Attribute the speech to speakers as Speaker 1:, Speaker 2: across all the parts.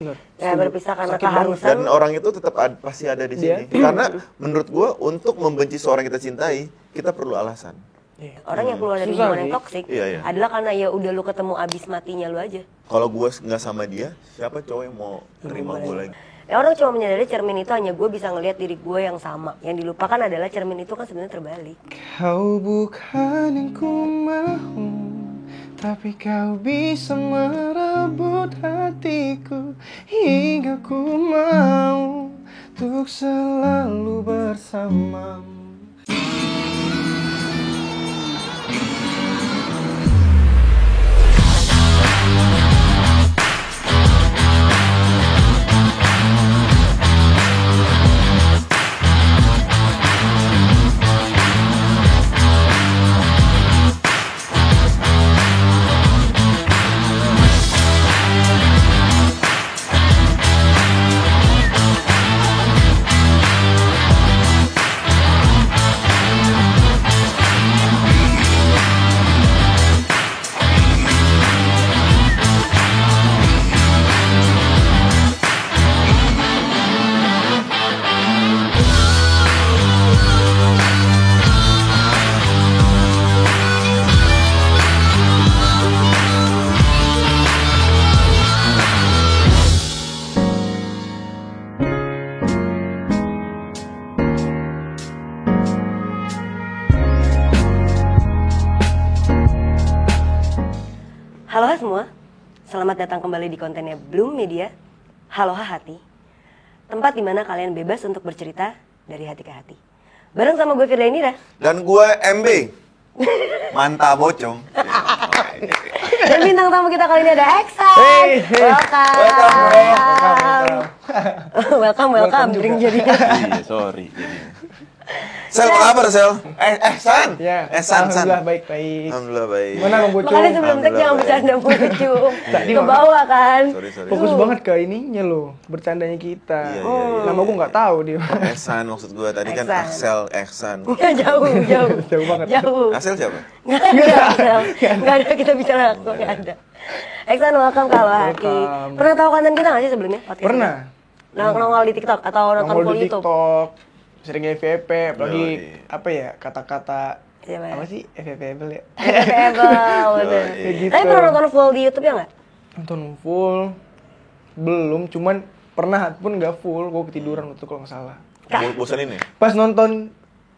Speaker 1: Ya berpisah karena
Speaker 2: Sakit
Speaker 1: keharusan.
Speaker 3: Dan orang itu tetap pasti ada di sini. Karena menurut gue untuk membenci seorang yang kita cintai, kita perlu alasan.
Speaker 1: Orang yang keluar dari
Speaker 2: Susah
Speaker 1: hubungan yang
Speaker 2: sih.
Speaker 1: toksik
Speaker 3: Iya.
Speaker 1: adalah karena ya udah lu ketemu abis matinya lu aja.
Speaker 3: Kalau gue nggak sama dia, siapa cowok yang mau terima gue lagi?
Speaker 1: Ya orang cuma menyadari cermin itu hanya gue bisa ngelihat diri gue yang sama. Yang dilupakan adalah cermin itu kan sebenarnya terbalik.
Speaker 2: Kau bukan yang ku mau, tapi kau bisa merebut hatiku hingga ku mau untuk selalu bersamamu.
Speaker 1: Halo semua, selamat datang kembali di kontennya Bloom Media. Halo Hati, tempat dimana kalian bebas untuk bercerita dari hati ke hati. Bareng sama gue Firda Indira.
Speaker 3: Dan gue MB, mantap bocong.
Speaker 1: Dan bintang tamu kita kali ini ada Eksan. Welcome. Drink jadi.
Speaker 3: Iya, sorry. Sel, apa kabar Sel? San.
Speaker 2: Ya,
Speaker 3: San.
Speaker 2: alhamdulillah baik.
Speaker 3: Alhamdulillah baik.
Speaker 2: Mana Bang Bocong?
Speaker 1: Makanya sebelum tag jangan bercanda mulu Cung. Ke bawah kan.
Speaker 3: Sorry.
Speaker 2: Fokus banget ke ininya loh, bercandanya kita.
Speaker 3: Iya.
Speaker 2: Nama gue nggak tahu dia.
Speaker 3: San maksud gue tadi kan
Speaker 1: Eksan.
Speaker 3: Axel, Eksan.
Speaker 1: Jauh.
Speaker 2: Jauh banget.
Speaker 1: Jauh.
Speaker 3: Axel siapa?
Speaker 1: Nggak ada kita bicara aku nggak ada. Eksan welcome ke Halo Hati.
Speaker 2: Welcome.
Speaker 1: Pernah tahu konten kita nggak sih sebelumnya? Podcast
Speaker 2: Pernah.
Speaker 1: kita? Nongol di TikTok atau nonton
Speaker 2: Nongol
Speaker 1: full
Speaker 2: di
Speaker 1: YouTube?
Speaker 2: TikTok, sering FVP, apalagi
Speaker 3: Yoi.
Speaker 2: apa ya kata-kata
Speaker 1: Iya, Pak.
Speaker 2: apa sih FVP ya?
Speaker 1: Betul.
Speaker 2: Kayak gitu.
Speaker 1: Tapi pernah nonton full di YouTube ya nggak?
Speaker 2: Nonton full belum, cuman pernah pun nggak full, gue ketiduran waktu itu kalau nggak salah.
Speaker 3: Bosan ini?
Speaker 2: Pas nonton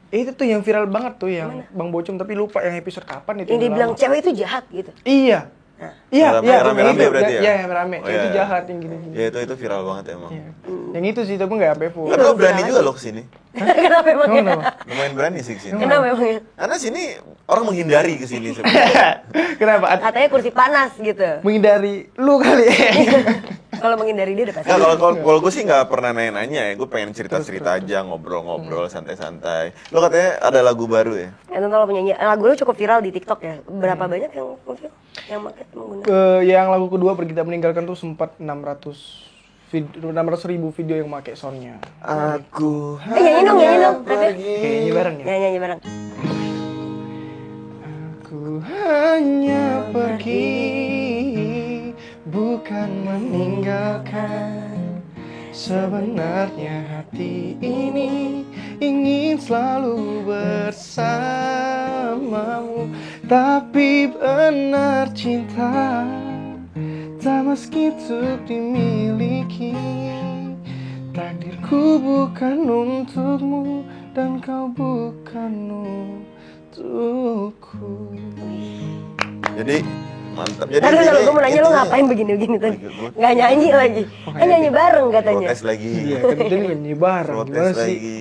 Speaker 2: itu tuh yang viral banget tuh yang Bang Bocong, tapi lupa yang episode kapan itu.
Speaker 1: Yang
Speaker 2: udah
Speaker 1: dibilang
Speaker 2: lama.
Speaker 1: cewek itu jahat gitu.
Speaker 2: Iya. Iya,
Speaker 3: Rame-rame
Speaker 2: itu.
Speaker 3: berarti ya?
Speaker 2: Iya, yang rame.
Speaker 3: Oh,
Speaker 2: Itu
Speaker 3: iya.
Speaker 2: jahat yang gini-gini.
Speaker 3: Ya itu viral banget emang.
Speaker 2: Iya. Yang itu sih, tapi nggak sampai full.
Speaker 3: Tapi lo berani juga lo kesini.
Speaker 1: Kenapa emang
Speaker 2: Emang
Speaker 1: ya?
Speaker 2: kenapa?
Speaker 3: Lumayan berani sih kesini.
Speaker 1: Kenapa emang ya?
Speaker 3: Karena sini orang menghindari kesini sebenarnya.
Speaker 2: Kenapa?
Speaker 1: Katanya kursi panas gitu.
Speaker 2: Menghindari lu kali ya.
Speaker 1: Kalau menghindari dia udah pasti.
Speaker 3: Nggak, kalau gue sih nggak pernah nanya-nanya ya. Gue pengen cerita-cerita aja, ngobrol-ngobrol, santai-santai. Lo katanya ada lagu baru ya?
Speaker 1: Yang tentang lo penyanyi, lagu lu cukup viral di TikTok ya. Berapa banyak yang pakai pengguna?
Speaker 2: Yang lagu kedua Pergi Tak Meninggalkan tuh sempat 600.000 video yang pakai soundnya.
Speaker 3: Aku
Speaker 1: Nyanyi dong. Tapi
Speaker 2: Nyanyi bareng ya.
Speaker 1: nyanyi bareng.
Speaker 2: Aku hanya pergi, bukan meninggalkan. Sebenarnya hati ini ingin selalu bersamamu, tapi benar cinta tak meski untuk dimiliki. Takdirku bukan untukmu dan kau bukan untukku.
Speaker 3: Jadi mantap. Jadi
Speaker 1: Aduh, gue mau nanya lo
Speaker 3: intinya-
Speaker 1: ngapain begini-begini tadi? Nggak nyanyi lagi. Kan nyanyi bareng katanya.
Speaker 3: Protes lagi.
Speaker 2: Iya, kan kita nih nyanyi bareng.
Speaker 3: Protes
Speaker 2: Gimana sih?
Speaker 3: lagi.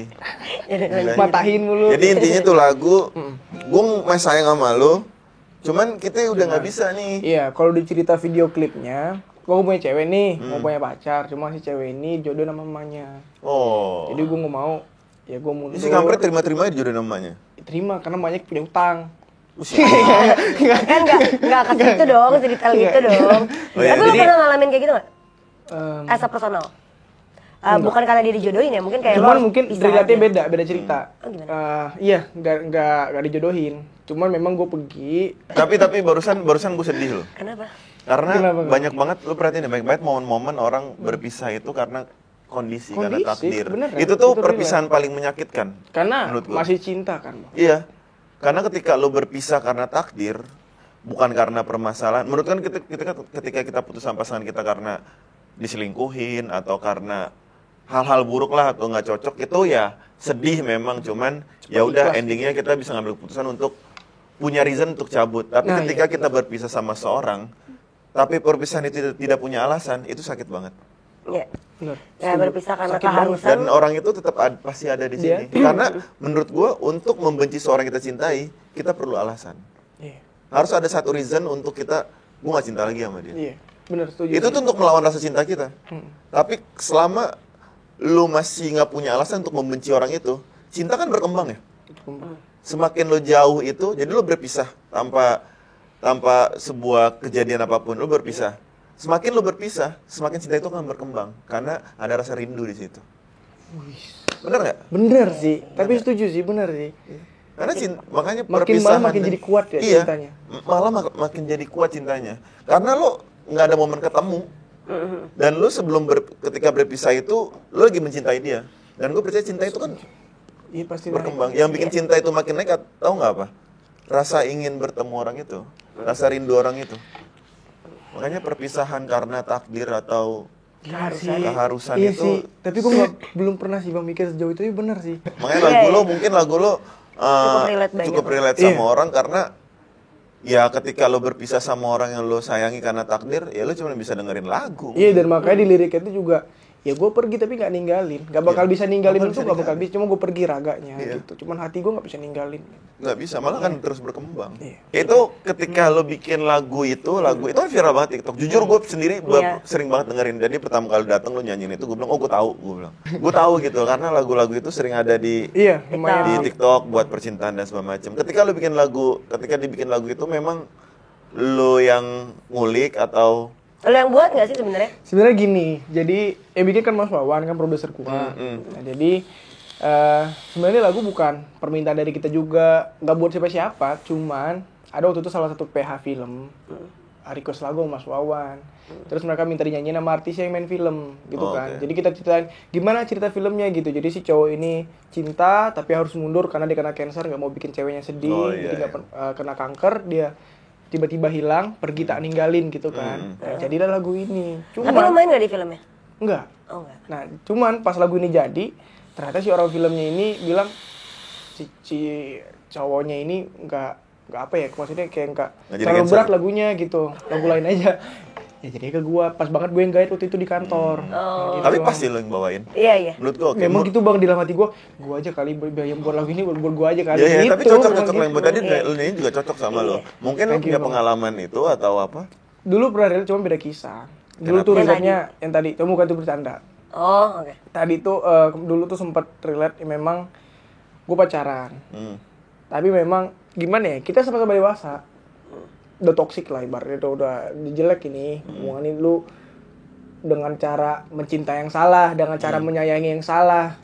Speaker 1: Ya,
Speaker 2: Matahin mulu.
Speaker 3: Jadi intinya tuh lagu, gue masih sayang sama lo. Cuman kita udah nggak bisa nih.
Speaker 2: Iya, kalau di cerita video klipnya, gue punya cewek nih, mau punya pacar, cuma si cewek ini jodoh sama mamanya.
Speaker 3: Oh.
Speaker 2: Jadi gue nggak mau, ya gue mundur.
Speaker 3: Ini si kampret terima-terima aja jodoh namanya.
Speaker 2: Terima karena banyak punya utang.
Speaker 1: Kan nggak ke situ dong, cerita gitu dong.
Speaker 3: Oh, iya.
Speaker 1: Tapi lo
Speaker 3: Jadi-
Speaker 1: pernah ngalamin kayak gitu nggak?
Speaker 2: Em,
Speaker 1: As a personal? Bukan karena dia dijodohin ya, mungkin kayak
Speaker 2: Cuman
Speaker 1: lo
Speaker 2: mungkin
Speaker 1: pisah
Speaker 2: relate-nya
Speaker 1: aja.
Speaker 2: beda cerita.
Speaker 1: Oh, gimana?
Speaker 2: Iya, nggak dijodohin. Cuman memang gue pergi.
Speaker 3: Tapi barusan gue sedih loh.
Speaker 1: Kenapa?
Speaker 3: Karena
Speaker 2: Kenapa?
Speaker 3: banyak banget, lu perhatiin ya, banyak banget momen-momen orang berpisah itu karena kondisi, karena takdir.
Speaker 2: bener,
Speaker 3: Itu tuh
Speaker 2: itu
Speaker 3: perpisahan paling menyakitkan.
Speaker 2: Karena
Speaker 3: menurut gua.
Speaker 2: masih cinta kan, Bang.
Speaker 3: Iya. Karena ketika lu berpisah karena takdir, bukan karena permasalahan. Menurut kan ketika kita putus sama pasangan kita karena diselingkuhin atau karena hal-hal buruk lah atau nggak cocok, itu ya sedih memang, cuman ya udah endingnya kita bisa ngambil keputusan untuk punya reason untuk cabut. Tapi
Speaker 2: Nah,
Speaker 3: ketika kita berpisah sama seorang, tapi perpisahan itu tidak punya alasan, itu sakit banget.
Speaker 1: Ya.
Speaker 2: Bener.
Speaker 1: Ya berpisah karena
Speaker 2: Sakit banget.
Speaker 1: keharusan.
Speaker 3: Dan orang itu tetap pasti ada di
Speaker 2: Dia-
Speaker 3: sini. Karena menurut gua untuk membenci seorang yang kita cintai, kita perlu alasan.
Speaker 2: Iya.
Speaker 3: Harus ada satu reason untuk kita, gua nggak cinta lagi sama dia.
Speaker 2: Iya. Bener, setuju.
Speaker 3: Itu tuh untuk melawan rasa cinta kita. Tapi selama lu masih nggak punya alasan untuk membenci orang itu, cinta kan berkembang ya. Semakin lu jauh itu, jadi lu berpisah tanpa sebuah kejadian apapun, lu berpisah. Semakin lu berpisah, semakin cinta itu akan berkembang karena ada rasa rindu di situ. Bener nggak?
Speaker 2: Bener sih, tapi setuju sih, bener sih.
Speaker 3: Karena makanya
Speaker 2: Makin
Speaker 3: perpisahan
Speaker 2: malah makin jadi kuat ya
Speaker 3: iya,
Speaker 2: cintanya.
Speaker 3: Malah makin jadi kuat cintanya. Karena lo nggak ada momen ketemu. Dan lo ketika berpisah itu lo lagi mencintai dia. Dan gue percaya cinta itu kan
Speaker 2: Iya pasti
Speaker 3: berkembang. Yang bikin cinta itu makin nekat, tahu nggak apa? Rasa ingin bertemu orang itu, rasa rindu orang itu. Makanya perpisahan karena takdir atau keharusan
Speaker 2: iya
Speaker 3: itu.
Speaker 2: sih, tapi gue belum pernah sih Bang mikir sejauh itu, bener sih.
Speaker 3: Makanya lagu lo cukup relate
Speaker 2: banget.
Speaker 3: sama orang karena ya ketika lo berpisah sama orang yang lo sayangi karena takdir, ya lo cuma bisa dengerin lagu.
Speaker 2: Iya, dan makanya di liriknya itu juga, ya gue pergi tapi nggak ninggalin, nggak bakal bisa ninggalin itu, nggak bakal bisa, cuma gue pergi raganya gitu, cuman hati gue nggak bisa ninggalin.
Speaker 3: Nggak bisa, malah kan terus berkembang.
Speaker 2: Iya.
Speaker 3: Itu ketika lo bikin lagu itu kan viral banget TikTok. Jujur gue sendiri sering banget dengerin. Jadi pertama kali datang lo nyanyiin itu, gue bilang, oh gue tahu gitu, karena lagu-lagu itu sering ada di
Speaker 2: Iya, lumayan.
Speaker 3: di TikTok buat percintaan dan segala macam. Ketika dibikin lagu itu memang lo yang ngulik atau
Speaker 1: Lo yang buat nggak sih sebenarnya?
Speaker 2: Sebenarnya gini, jadi yang bikin kan Mas Wawan kan produser gua. Nah, jadi sebenarnya lagu bukan permintaan dari kita juga, nggak buat siapa-siapa, cuman ada waktu itu salah satu PH film request lagu sama Mas Wawan. Terus mereka minta dinyanyiin sama artis yang main film gitu kan.
Speaker 3: Oke.
Speaker 2: Jadi kita ceritain gimana cerita filmnya gitu. Jadi si cowok ini cinta tapi harus mundur karena dia kena cancer, nggak mau bikin ceweknya sedih, jadi nggak kena kanker, dia tiba-tiba hilang, pergi tak ninggalin gitu kan. Nah, jadilah lagu ini.
Speaker 1: Tapi lo main nggak di filmnya?
Speaker 2: Enggak.
Speaker 1: Oh enggak.
Speaker 2: Nah, cuman pas lagu ini jadi, ternyata si orang filmnya ini bilang si cowoknya ini nggak apa ya, maksudnya kayak nggak
Speaker 3: jadi
Speaker 2: terlalu
Speaker 3: cancer.
Speaker 2: berat lagunya gitu, lagu lain aja. Ya jadi ke gua, pas banget gue yang guide waktu itu di kantor. Nah, gitu.
Speaker 3: tapi pasti lo yang bawain.
Speaker 1: Iya.
Speaker 3: Menurut gue oke.
Speaker 2: Memang gitu Bang, di dalam hati gua aja kali yang buat lagu ini buat gua aja kali.
Speaker 3: Iya,
Speaker 2: gitu,
Speaker 3: tapi cocok
Speaker 2: gitu.
Speaker 3: lah yang buat tadi lo ini juga cocok sama lo. Mungkin lo
Speaker 2: Thank you,
Speaker 3: punya
Speaker 2: Bang.
Speaker 3: pengalaman itu atau apa?
Speaker 2: Dulu pernah relate, cuma beda kisah. Dulu tuh
Speaker 1: Yang
Speaker 2: relate-nya yang tadi, itu bukan tuh bercanda.
Speaker 1: Oh oke.
Speaker 2: Tadi tuh dulu tuh sempat relate, ya memang gue pacaran. Tapi memang gimana ya, kita sama-sama dewasa. Udah toksik lah ibaratnya, udah jelek ini. Hubungan ini lu dengan cara mencinta yang salah, dengan cara menyayangi yang salah.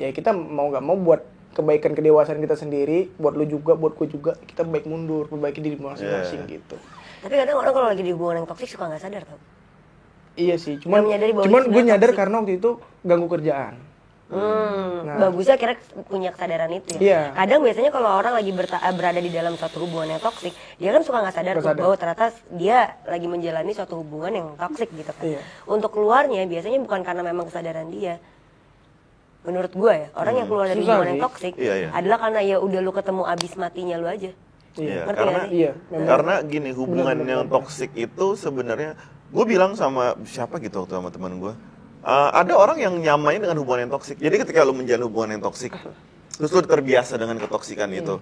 Speaker 2: Ya kita mau nggak mau buat kebaikan kedewasaan kita sendiri, buat lu juga, buat gue juga, kita baik mundur, perbaiki diri masing-masing gitu.
Speaker 1: Tapi kadang orang kalau lagi di hubungan yang toksik suka nggak sadar tau.
Speaker 2: Iya sih, cuman
Speaker 1: menyadari bahwa
Speaker 2: gue
Speaker 1: sebenarnya
Speaker 2: nyadar
Speaker 1: toksik.
Speaker 2: karena waktu itu ganggu kerjaan.
Speaker 1: Bagusnya kira punya kesadaran itu ya.
Speaker 2: Iya.
Speaker 1: Kadang biasanya kalau orang lagi berada di dalam suatu hubungan yang toksik, dia kan suka nggak sadar
Speaker 2: Nggak
Speaker 1: tuh
Speaker 2: sadar.
Speaker 1: bahwa ternyata dia lagi menjalani suatu hubungan yang toksik gitu kan.
Speaker 2: Iya.
Speaker 1: Untuk keluarnya biasanya bukan karena memang kesadaran dia. Menurut gua ya, orang yang keluar dari
Speaker 2: Susah
Speaker 1: hubungan yang
Speaker 2: sih.
Speaker 1: toksik
Speaker 3: Iya.
Speaker 1: adalah karena ya udah lu ketemu abis matinya lu aja.
Speaker 3: Iya,
Speaker 1: Ngerti
Speaker 3: karena
Speaker 1: nggak sih?
Speaker 2: Iya, memang.
Speaker 3: karena gini, hubungan yang toksik itu sebenarnya gue bilang sama siapa gitu waktu sama teman gue, ada orang yang nyamain dengan hubungan yang toksik. Jadi ketika lu menjalin hubungan yang toksik, terus lu terbiasa dengan ketoksikan itu,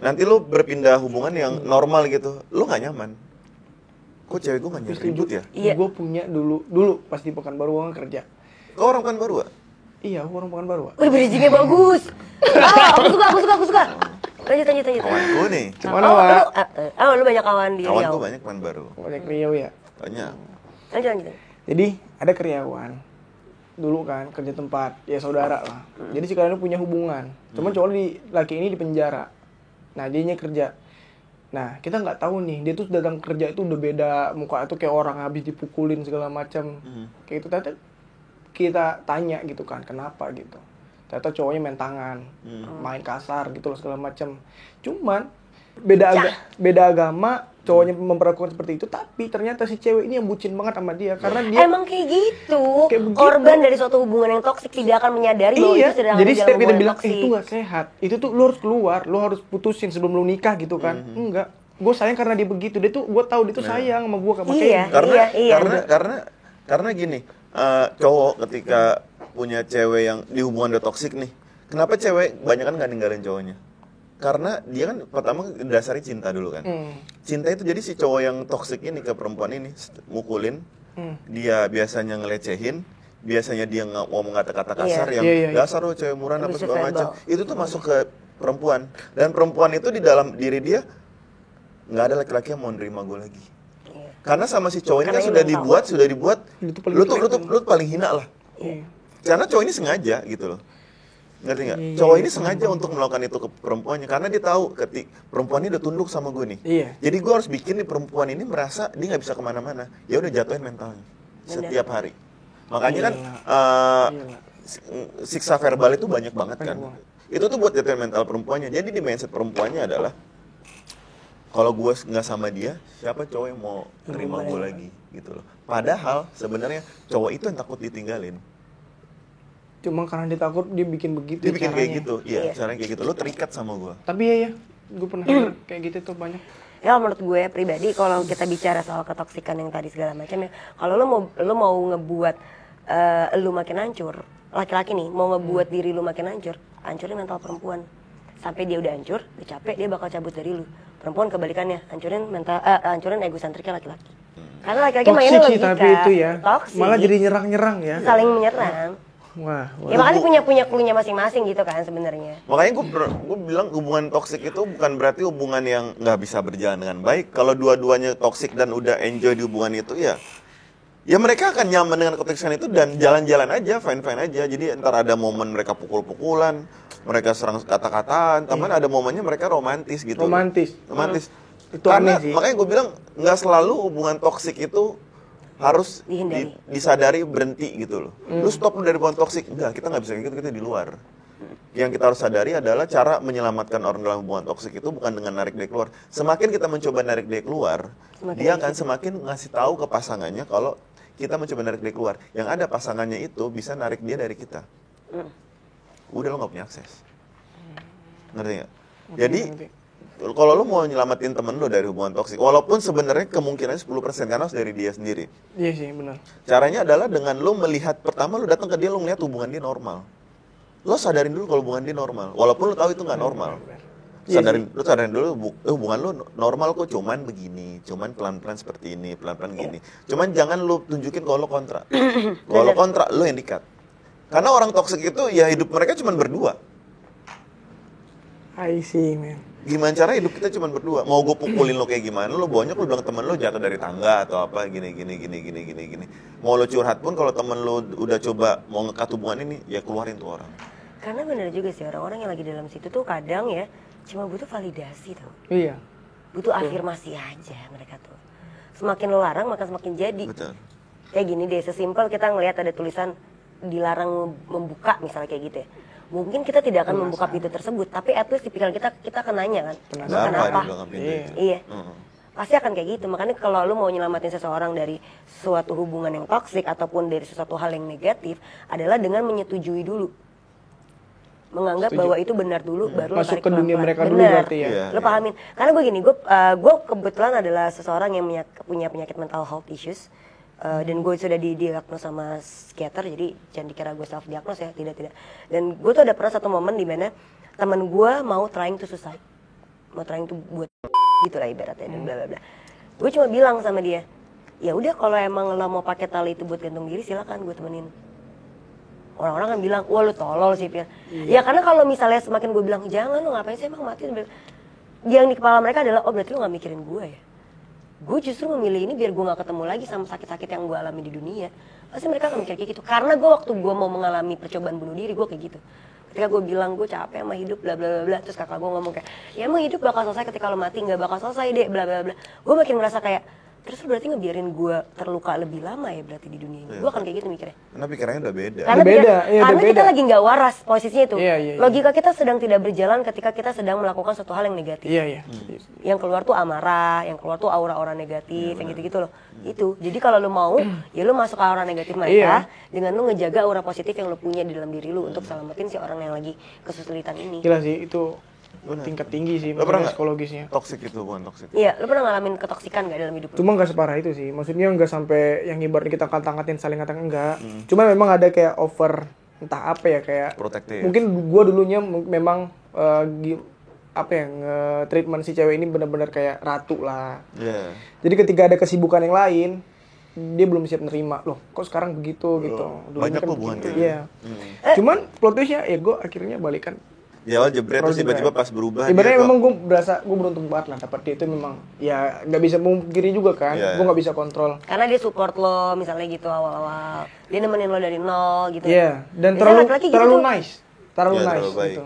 Speaker 3: nanti lu berpindah hubungan yang normal gitu, lu nggak nyaman. Kok cewek gue nggak nyari ribut ya?
Speaker 1: Iya.
Speaker 2: Gue punya dulu pas di Pekanbaru gue kerja.
Speaker 3: Kau orang kan baru, Wak?
Speaker 2: Iya, aku orang Pekanbaru. Wak.
Speaker 1: Wih, bridging-nya bagus. Aku suka. Lanjut.
Speaker 3: Kawanku nih,
Speaker 2: Gimana, Wak?
Speaker 1: Lu banyak kawan di
Speaker 3: kawan
Speaker 1: Riau.
Speaker 3: gue banyak kan baru,
Speaker 2: Banyak Riau ya.
Speaker 3: banyak.
Speaker 1: Lanjut.
Speaker 2: Jadi ada karyawan dulu kan kerja tempat, ya saudara lah. Jadi si kalian punya hubungan. Cuman cowok laki ini di penjara. Nah, dianya kerja. Nah, kita nggak tahu nih, dia tuh datang kerja itu udah beda muka itu kayak orang habis dipukulin segala macam. Kayak itu ternyata kita tanya gitu kan, kenapa gitu. Ternyata cowoknya main tangan, main kasar gitu loh segala macam. Cuman beda agama, cowoknya memperlakukan seperti itu, tapi ternyata si cewek ini yang bucin banget sama dia karena dia
Speaker 1: emang kayak gitu.
Speaker 2: Kayak begitu.
Speaker 1: Korban dari suatu hubungan yang toksik tidak akan menyadari bahwa itu sedang
Speaker 2: jadi
Speaker 1: ada
Speaker 2: setiap
Speaker 1: dalam
Speaker 2: kita
Speaker 1: hubungan
Speaker 2: bilang
Speaker 1: toksik.
Speaker 2: itu nggak sehat, itu tuh lu harus keluar, lu harus putusin sebelum lu nikah gitu kan. Enggak, gue sayang karena dia begitu, dia tuh gue tahu dia tuh sayang sama gue
Speaker 1: Iya.
Speaker 3: Karena gini, cowok ketika punya cewek yang di hubungan udah toksik nih, kenapa cewek banyak kan nggak ninggalin cowoknya? Karena dia kan pertama dasarnya cinta dulu kan. Cinta itu jadi si cowok yang toksik ini ke perempuan ini mukulin, dia biasanya ngelecehin, biasanya dia ngomong kata-kata kasar yang dasar lo cewek murahan apa segala macam. Itu tuh masuk ke perempuan, dan perempuan itu di dalam diri dia nggak ada laki-laki yang mau nerima gue lagi. Karena sama si cowok ini kan sudah dibuat lu tuh paling hina lah. Karena cowok ini sengaja gitu loh. Ngerti nggak? Cowok ini sengaja untuk melakukan itu ke perempuannya karena dia tahu ketik perempuan ini udah tunduk sama gue nih. Jadi gue harus bikin nih perempuan ini merasa dia nggak bisa kemana-mana. Ya udah jatuhin mentalnya setiap hari. Makanya kan siksa verbal itu banyak banget kan. Itu tuh buat jatuhin mental perempuannya. Jadi di mindset perempuannya adalah kalau gue nggak sama dia, siapa cowok yang mau terima gue lagi gitu loh. Padahal sebenarnya cowok itu yang takut ditinggalin.
Speaker 2: Cuma karena dia takut dia bikin begitu.
Speaker 3: Dia bikin kayak gitu, iya, caranya kayak gitu. Lo terikat sama gue.
Speaker 2: Tapi ya, gue pernah denger kayak gitu tuh banyak.
Speaker 1: Ya menurut gue pribadi kalau kita bicara soal ketoksikan yang tadi segala macam ya, kalau lo mau ngebuat lo makin hancur, laki-laki nih mau ngebuat diri lo makin hancur, hancurin mental perempuan. Sampai dia udah hancur, dia capek, dia bakal cabut dari lo. Perempuan kebalikannya, hancurin egosentriknya laki-laki. Karena laki-laki mainnya logika.
Speaker 2: Tapi itu ya,
Speaker 1: toksik.
Speaker 2: malah jadi nyerang-nyerang ya.
Speaker 1: Saling menyerang.
Speaker 2: Wah,
Speaker 1: ya makanya punya clue-nya masing-masing gitu kan sebenarnya.
Speaker 3: Makanya gue bilang hubungan toksik itu bukan berarti hubungan yang nggak bisa berjalan dengan baik. Kalau dua-duanya toksik dan udah enjoy di hubungan itu ya mereka akan nyaman dengan ketoksikan itu dan jalan-jalan aja, fine-fine aja. Jadi ntar ada momen mereka pukul-pukulan, mereka serang kata-kataan, teman ada momennya mereka romantis gitu.
Speaker 2: Romantis.
Speaker 3: Itu karena aneh sih. Makanya gue bilang nggak selalu hubungan toksik itu harus disadari berhenti gitu loh. Lu stop dari hubungan toksik. Enggak, kita nggak bisa kayak gitu, kita di luar. Yang kita harus sadari adalah cara menyelamatkan orang dalam hubungan toksik itu bukan dengan narik dia keluar. Semakin kita mencoba narik dia keluar, dia akan semakin ngasih tahu ke pasangannya kalau kita mencoba narik dia keluar. Yang ada pasangannya itu bisa narik dia dari kita. Udah lo nggak punya akses. Ngerti nggak? Jadi kalau lo mau nyelamatin temen lo dari hubungan toksik, walaupun sebenarnya kemungkinannya 10% karena harus dari dia sendiri.
Speaker 2: Iya sih, benar.
Speaker 3: Caranya adalah dengan lo melihat, pertama lo datang ke dia, lo ngeliat hubungan dia normal. Lo sadarin dulu kalau hubungan dia normal, walaupun lo tahu itu nggak normal. Lo sadarin dulu hubungan lo normal kok, cuman begini, cuman pelan-pelan seperti ini, pelan-pelan gini. Cuman jangan lo tunjukin kalau lo kontra. Kalau lo kontra, lo yang di-cut. Karena orang toksik itu ya hidup mereka cuma berdua.
Speaker 2: I see, man.
Speaker 3: Gimana cara hidup kita cuma berdua? Mau gue pukulin lo kayak gimana? Lo bonyok, lo bilang temen lo jatuh dari tangga atau apa, gini. Mau lo curhat pun kalau temen lo udah coba mau ngekat hubungan ini, ya keluarin tuh orang.
Speaker 1: Karena benar juga sih, orang-orang yang lagi dalam situ tuh kadang ya cuma butuh validasi tuh.
Speaker 2: Iya.
Speaker 1: Butuh afirmasi aja mereka tuh. Semakin lo larang maka semakin jadi.
Speaker 3: Betul.
Speaker 1: Kayak gini deh, sesimpel kita ngelihat ada tulisan dilarang membuka misalnya kayak gitu ya. Mungkin kita tidak akan membuka pintu tersebut, tapi at least di pikiran kita akan nanya kan, kenapa? Iya. Pasti akan kayak gitu. Makanya kalau lu mau nyelamatin seseorang dari suatu hubungan yang toksik ataupun dari sesuatu hal yang negatif adalah dengan menyetujui dulu. Menganggap bahwa itu benar dulu, baru
Speaker 2: masuk
Speaker 1: tarik
Speaker 2: ke dunia
Speaker 1: pelan-pelan.
Speaker 2: mereka dulu berarti ya.
Speaker 1: Lu pahamin. Karena gue gini, gue kebetulan adalah seseorang yang punya penyakit mental health issues. Dan gue sudah didiagnos sama psikiater, jadi jangan dikira gue self diagnos ya, tidak. Dan gue tuh ada pernah satu momen di mana teman gue mau trying to suicide, mau trying to buat gitu lah ibaratnya dan bla bla bla. Gue cuma bilang sama dia, ya udah kalau emang lo mau pakai tali itu buat gantung diri silakan, gue temenin. Orang-orang kan bilang, wah lu tolol sih Pir. Ya karena kalau misalnya semakin gue bilang jangan lo ngapain sih emang mati, yang di kepala mereka adalah oh berarti lo nggak mikirin gue ya. Gue justru memilih ini biar gue gak ketemu lagi sama sakit-sakit yang gue alami di dunia. Pasti mereka akan mikir kayak gitu. Karena gue waktu gue mau mengalami percobaan bunuh diri, gue kayak gitu. Ketika gue bilang gue capek sama hidup bla bla bla bla, terus kakak gue ngomong kayak, ya emang hidup bakal selesai ketika lo mati, nggak bakal selesai deh bla bla bla. Gue makin merasa kayak, terus lo berarti ngebiarin gue terluka lebih lama ya berarti di dunia ini. Gue akan kayak gitu mikirnya.
Speaker 3: Karena pikirannya udah beda.
Speaker 1: Karena,
Speaker 2: Udah beda, iya,
Speaker 1: karena
Speaker 2: udah
Speaker 1: kita
Speaker 2: beda.
Speaker 1: lagi nggak waras posisinya itu.
Speaker 2: Iya.
Speaker 1: Logika kita sedang tidak berjalan ketika kita sedang melakukan suatu hal yang negatif.
Speaker 2: Iya.
Speaker 1: Yang keluar tuh amarah, yang keluar tuh aura-aura negatif, yang gitu-gitu loh. Itu. Jadi kalau lo mau, ya lo masuk ke aura negatif mereka dengan lo ngejaga aura positif yang lo punya di dalam diri lo untuk selamatin si orang yang lagi kesulitan ini.
Speaker 2: Gila sih itu tingkat tinggi sih
Speaker 3: Lo pernah nggak
Speaker 2: psikologisnya.
Speaker 3: toxic itu, bukan toxic.
Speaker 1: Iya, lo pernah ngalamin ketoksikan gak dalam hidup lo?
Speaker 2: Cuma nggak separah itu sih, maksudnya nggak sampai yang ibaratnya kita ngata-ngatain saling ngata enggak. Cuma memang ada kayak over entah apa ya kayak
Speaker 3: Protektif.
Speaker 2: mungkin gua dulunya memang apa ya treatment si cewek ini benar-benar kayak ratu lah.
Speaker 3: Iya.
Speaker 2: Jadi ketika ada kesibukan yang lain dia belum siap nerima loh kok sekarang begitu gitu. Dulunya
Speaker 3: banyak
Speaker 2: kan
Speaker 3: hubungan
Speaker 2: begitu.
Speaker 3: kayak
Speaker 2: Iya. Cuman plot twistnya ya gue akhirnya balikan.
Speaker 3: Di awal jebret terus
Speaker 2: Jebret.
Speaker 3: tiba-tiba pas berubah.
Speaker 2: Ibaratnya
Speaker 3: dia
Speaker 2: memang gue berasa gue beruntung banget lah dapat dia itu memang ya nggak bisa mungkiri juga kan.
Speaker 3: Iya.
Speaker 2: Gue nggak bisa kontrol.
Speaker 1: Karena dia support lo misalnya gitu awal-awal. Dia nemenin lo dari nol gitu.
Speaker 2: Iya, dan
Speaker 1: Biasanya
Speaker 2: terlalu
Speaker 1: laki-laki gitu
Speaker 2: terlalu
Speaker 1: tuh.
Speaker 2: nice. Terlalu
Speaker 3: Iya,
Speaker 2: nice
Speaker 3: terlalu baik.
Speaker 2: gitu.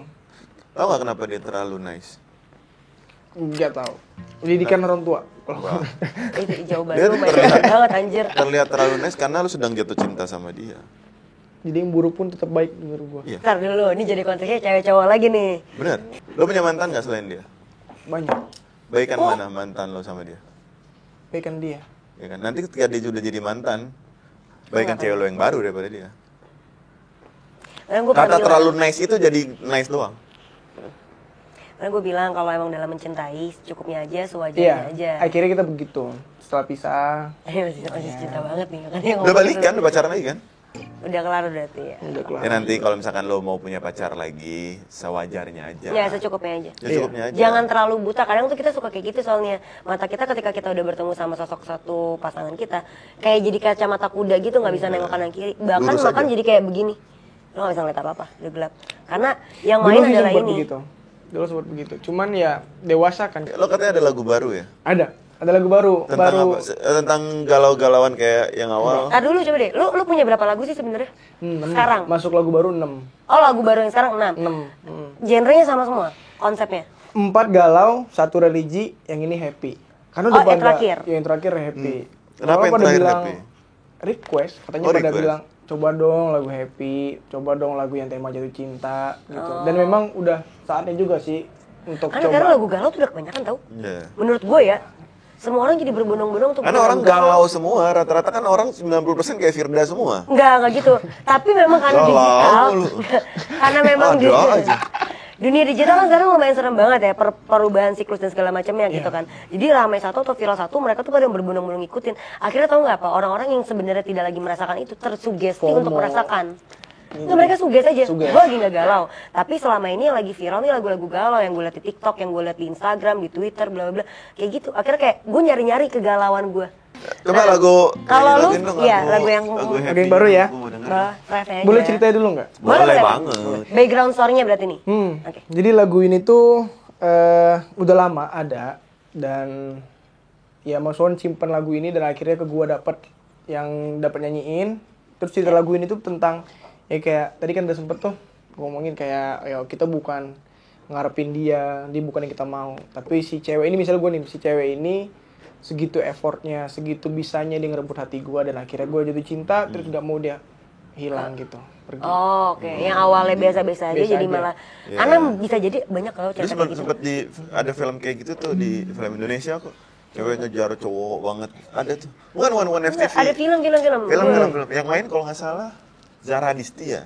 Speaker 3: Tahu nggak kenapa dia terlalu nice?
Speaker 2: Enggak tahu. Pendidikan orang tua.
Speaker 3: Wah.
Speaker 1: Itu jawaban
Speaker 3: Dia
Speaker 1: lo
Speaker 3: terlihat-
Speaker 1: banyak banget anjir.
Speaker 3: Terlihat terlalu nice karena lu sedang jatuh cinta sama dia.
Speaker 2: Jadi yang buruk pun tetap baik menurut gua.
Speaker 3: Iya.
Speaker 1: Ntar dulu, ini jadi konteksnya cewek cowok lagi nih.
Speaker 3: Bener. Lo punya mantan nggak selain dia?
Speaker 2: Banyak.
Speaker 3: Baikan mana mantan lo sama dia?
Speaker 2: Baikan dia.
Speaker 3: Ya kan? Nanti ketika dia udah jadi mantan, baikan cewek lo yang baru daripada dia.
Speaker 1: Karena gue
Speaker 3: Kata terlalu nice itu jadi nice doang.
Speaker 1: Karena gue bilang kalau emang dalam mencintai cukupnya aja,
Speaker 2: Iya.
Speaker 1: sewajarnya aja.
Speaker 2: Akhirnya kita begitu. Setelah pisah,
Speaker 1: masih cinta banget nih makanya
Speaker 3: Udah
Speaker 1: ngomong
Speaker 3: balikan,
Speaker 1: gitu.
Speaker 3: udah pacaran lagi kan?
Speaker 1: Udah kelar berarti ya.
Speaker 2: udah kelar.
Speaker 3: Ya nanti kalau misalkan lo mau punya pacar lagi, sewajarnya aja.
Speaker 1: Ya secukupnya aja.
Speaker 3: Ya cukupnya aja.
Speaker 1: Jangan terlalu buta. Kadang tuh kita suka kayak gitu soalnya. Mata kita ketika kita udah bertemu sama sosok satu pasangan kita, kayak jadi kacamata kuda gitu, nggak bisa nengok kanan kiri. Bahkan
Speaker 3: Lurus
Speaker 1: makan
Speaker 3: aja.
Speaker 1: jadi kayak begini. Lo nggak bisa ngeliat apa-apa, udah gelap. Karena yang
Speaker 2: Dulu
Speaker 1: main
Speaker 2: sih
Speaker 1: adalah
Speaker 2: sempat
Speaker 1: ini.
Speaker 2: begitu. Dulu sempat begitu. Cuman ya dewasa kan.
Speaker 3: Lo katanya ada lagu baru ya?
Speaker 2: Ada lagu baru.
Speaker 3: Tentang apa? Tentang galau-galauan kayak yang awal.
Speaker 1: Tar dulu coba deh. Lu punya berapa lagu sih sebenarnya? Sekarang.
Speaker 2: Masuk lagu baru 6.
Speaker 1: Oh, lagu baru yang sekarang 6.
Speaker 2: 6.
Speaker 1: Genrenya sama semua konsepnya.
Speaker 2: 4 galau, 1 religi, yang ini happy. Karena
Speaker 1: Oh,
Speaker 2: udah
Speaker 1: yang terakhir?
Speaker 2: Yang terakhir happy.
Speaker 3: Kenapa
Speaker 2: Orang
Speaker 3: yang
Speaker 2: pada
Speaker 3: terakhir
Speaker 2: bilang
Speaker 3: happy?
Speaker 2: request, katanya
Speaker 3: Oh,
Speaker 2: pada
Speaker 3: request.
Speaker 2: bilang coba dong lagu happy, coba dong lagu yang tema jatuh cinta gitu. Dan memang udah saatnya juga sih untuk
Speaker 1: Karena
Speaker 2: coba.
Speaker 1: sekarang lagu galau tuh udah kebanyakan tau.
Speaker 3: Iya.
Speaker 1: Menurut gue ya. Semua orang jadi berbondong-bondong untuk
Speaker 3: Karena
Speaker 1: bikin
Speaker 3: orang
Speaker 1: lagu
Speaker 3: galau semua, rata-rata kan orang 90% kayak Firda semua.
Speaker 1: Enggak gitu. Tapi memang karena
Speaker 3: Galau
Speaker 1: digital,
Speaker 3: lu.
Speaker 1: karena memang
Speaker 3: Ada aja.
Speaker 1: dunia digital kan sekarang lumayan serem banget ya, perubahan siklus dan segala macamnya gitu kan. Jadi ramai satu atau viral satu, mereka tuh pada yang berbondong-bondong ngikutin. Akhirnya tahu nggak apa? Orang-orang yang sebenarnya tidak lagi merasakan itu tersugesti untuk
Speaker 2: FOMO.
Speaker 1: merasakan. Nggak, mereka suges aja,
Speaker 2: Suges.
Speaker 1: gue lagi nggak galau. Tapi selama ini yang lagi viral nih lagu-lagu galau yang gue liat di TikTok, yang gue liat di Instagram, di Twitter, bla bla bla. Kayak gitu. Akhirnya kayak gue nyari-nyari kegalauan gue.
Speaker 3: Coba lagu
Speaker 1: Kalau lu,
Speaker 3: laguin dong,
Speaker 1: iya, lagu yang-
Speaker 3: lagu
Speaker 2: lagu yang baru ya?
Speaker 3: Gua mau denger.
Speaker 1: Refnya aja.
Speaker 2: Boleh ceritain dulu nggak?
Speaker 3: Boleh banget.
Speaker 1: Background story-nya berarti nih. Oke.
Speaker 2: Jadi lagu ini tuh udah lama ada dan ya Mas Won simpen lagu ini dan akhirnya ke gua dapet yang dapat nyanyiin. Terus cerita lagu ini tuh tentang ya kayak tadi kan udah sempet tuh ngomongin kayak ya kita bukan ngarepin dia bukan yang kita mau. Tapi si cewek ini misalnya gue nih, si cewek ini segitu effortnya, segitu bisanya dia ngerebut hati gua dan akhirnya gua jatuh cinta terus gak mau dia hilang gitu, pergi.
Speaker 1: Oh, oke. Yang awalnya biasa-biasa aja
Speaker 2: Biasa
Speaker 1: jadi
Speaker 2: aja.
Speaker 1: malah
Speaker 3: Iya.
Speaker 1: karena bisa jadi banyak kalau
Speaker 3: Jadi
Speaker 1: cerita
Speaker 3: sempet,
Speaker 1: kayak gitu.
Speaker 3: sempet di ada film kayak gitu tuh di film Indonesia kok. Cewek ngejar cowok banget. Ada tuh. Bukan One FTV.
Speaker 1: Ada film.
Speaker 3: Film. Yang main kalau nggak salah Zara Adisti ya.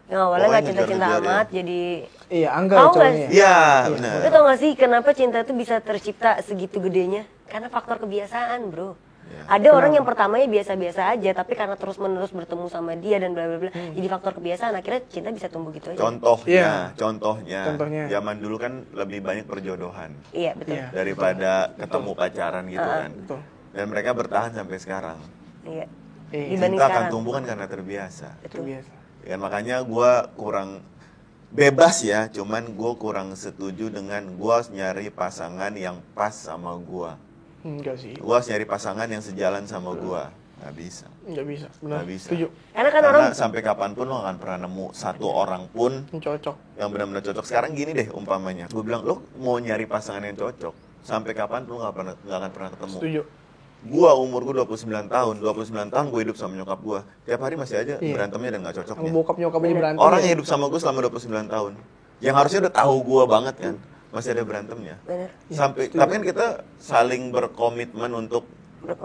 Speaker 1: Yang awalnya nggak
Speaker 3: Pokoknya
Speaker 1: cinta-cinta
Speaker 3: ngejar-ngejar
Speaker 1: amat jadi.
Speaker 2: Iya, Angga
Speaker 1: Tahu nggak
Speaker 2: cowoknya.
Speaker 1: sih?
Speaker 3: Iya, benar.
Speaker 1: Lu tau gak sih kenapa cinta itu bisa tercipta segitu gedenya? Karena faktor kebiasaan, bro.
Speaker 3: Iya.
Speaker 1: Ada orang yang pertamanya biasa-biasa aja, tapi karena terus-menerus bertemu sama dia dan bla bla bla, jadi faktor kebiasaan akhirnya cinta bisa tumbuh gitu aja.
Speaker 3: Contohnya,
Speaker 2: Iya. Contohnya.
Speaker 3: zaman dulu kan lebih banyak perjodohan
Speaker 1: Iya, betul.
Speaker 2: Iya.
Speaker 3: daripada ketemu pacaran gitu kan.
Speaker 2: Betul.
Speaker 3: Dan mereka bertahan sampai sekarang.
Speaker 1: Iya.
Speaker 2: Iya.
Speaker 1: Dibanding
Speaker 3: Cinta akan
Speaker 1: sekarang.
Speaker 3: tumbuh kan karena terbiasa.
Speaker 2: Itu biasa.
Speaker 3: Ya makanya gua kurang bebas ya, cuman gue kurang setuju dengan gue harus nyari pasangan yang pas sama gue.
Speaker 2: Enggak sih.
Speaker 3: Gue harus nyari pasangan yang sejalan sama gue. Nggak bisa.
Speaker 2: Nggak bisa, benar.
Speaker 3: Nggak bisa.
Speaker 2: Setuju.
Speaker 3: Karena sampai kapanpun lo nggak akan pernah nemu satu orang pun
Speaker 2: Cocok.
Speaker 3: yang benar-benar cocok. Sekarang gini deh umpamanya, gue bilang lo mau nyari pasangan yang cocok, sampai kapan lo nggak akan pernah ketemu.
Speaker 2: Setuju.
Speaker 3: Gua umur gue 29 tahun gue hidup sama nyokap gua. Tiap hari masih aja berantemnya dan nggak
Speaker 2: Sama
Speaker 3: cocoknya.
Speaker 2: bokap nyokap aja berantem.
Speaker 3: Orang
Speaker 2: ya.
Speaker 3: yang hidup sama gue selama 29 tahun, yang harusnya udah tahu gua banget kan, masih ada berantemnya.
Speaker 1: Bener.
Speaker 3: Sampai tapi kan kita saling berkomitmen untuk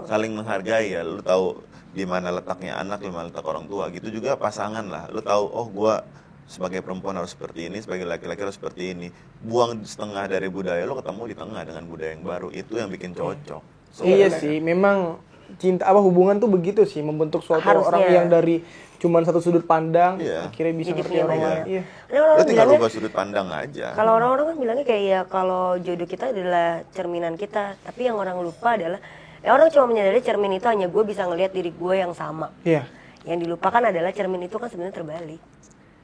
Speaker 3: saling menghargai ya. Lu tahu di mana letaknya anak, di mana letak orang tua. Gitu juga pasangan lah. Lu tahu, oh gua sebagai perempuan harus seperti ini, sebagai laki-laki harus seperti ini. Buang setengah dari budaya lo, ketemu di tengah dengan budaya yang baru. Itu yang bikin cocok.
Speaker 2: Iya sih, memang cinta hubungan tuh begitu sih, membentuk suatu
Speaker 1: Harusnya.
Speaker 2: orang yang dari cuman satu sudut pandang akhirnya bisa
Speaker 1: Jadi
Speaker 2: ngerti
Speaker 1: punya
Speaker 2: orang
Speaker 1: banyak.
Speaker 2: lain. Iya.
Speaker 1: Karena orang
Speaker 3: Lo tinggal
Speaker 1: bilangnya,
Speaker 3: ubah sudut pandang aja.
Speaker 1: kalau orang-orang kan bilangnya kayak ya kalau jodoh kita adalah cerminan kita, tapi yang orang lupa adalah orang cuma menyadari cermin itu hanya gue bisa ngelihat diri gue yang sama.
Speaker 2: Iya.
Speaker 1: Yang dilupakan adalah cermin itu kan sebenarnya terbalik.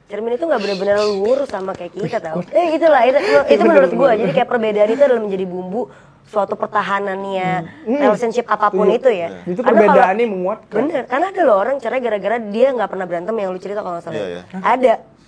Speaker 1: Cermin itu nggak benar-benar lurus sama kayak kita tahu. Itulah itu menurut gue. Jadi kayak perbedaan itu adalah menjadi bumbu suatu pertahanannya relationship apapun itu ya.
Speaker 2: Itu
Speaker 1: Karena
Speaker 2: perbedaannya menguatkan.
Speaker 1: Bener, karena ada loh orang cerai gara-gara dia nggak pernah berantem yang lu cerita kalau nggak salah.
Speaker 3: Iya.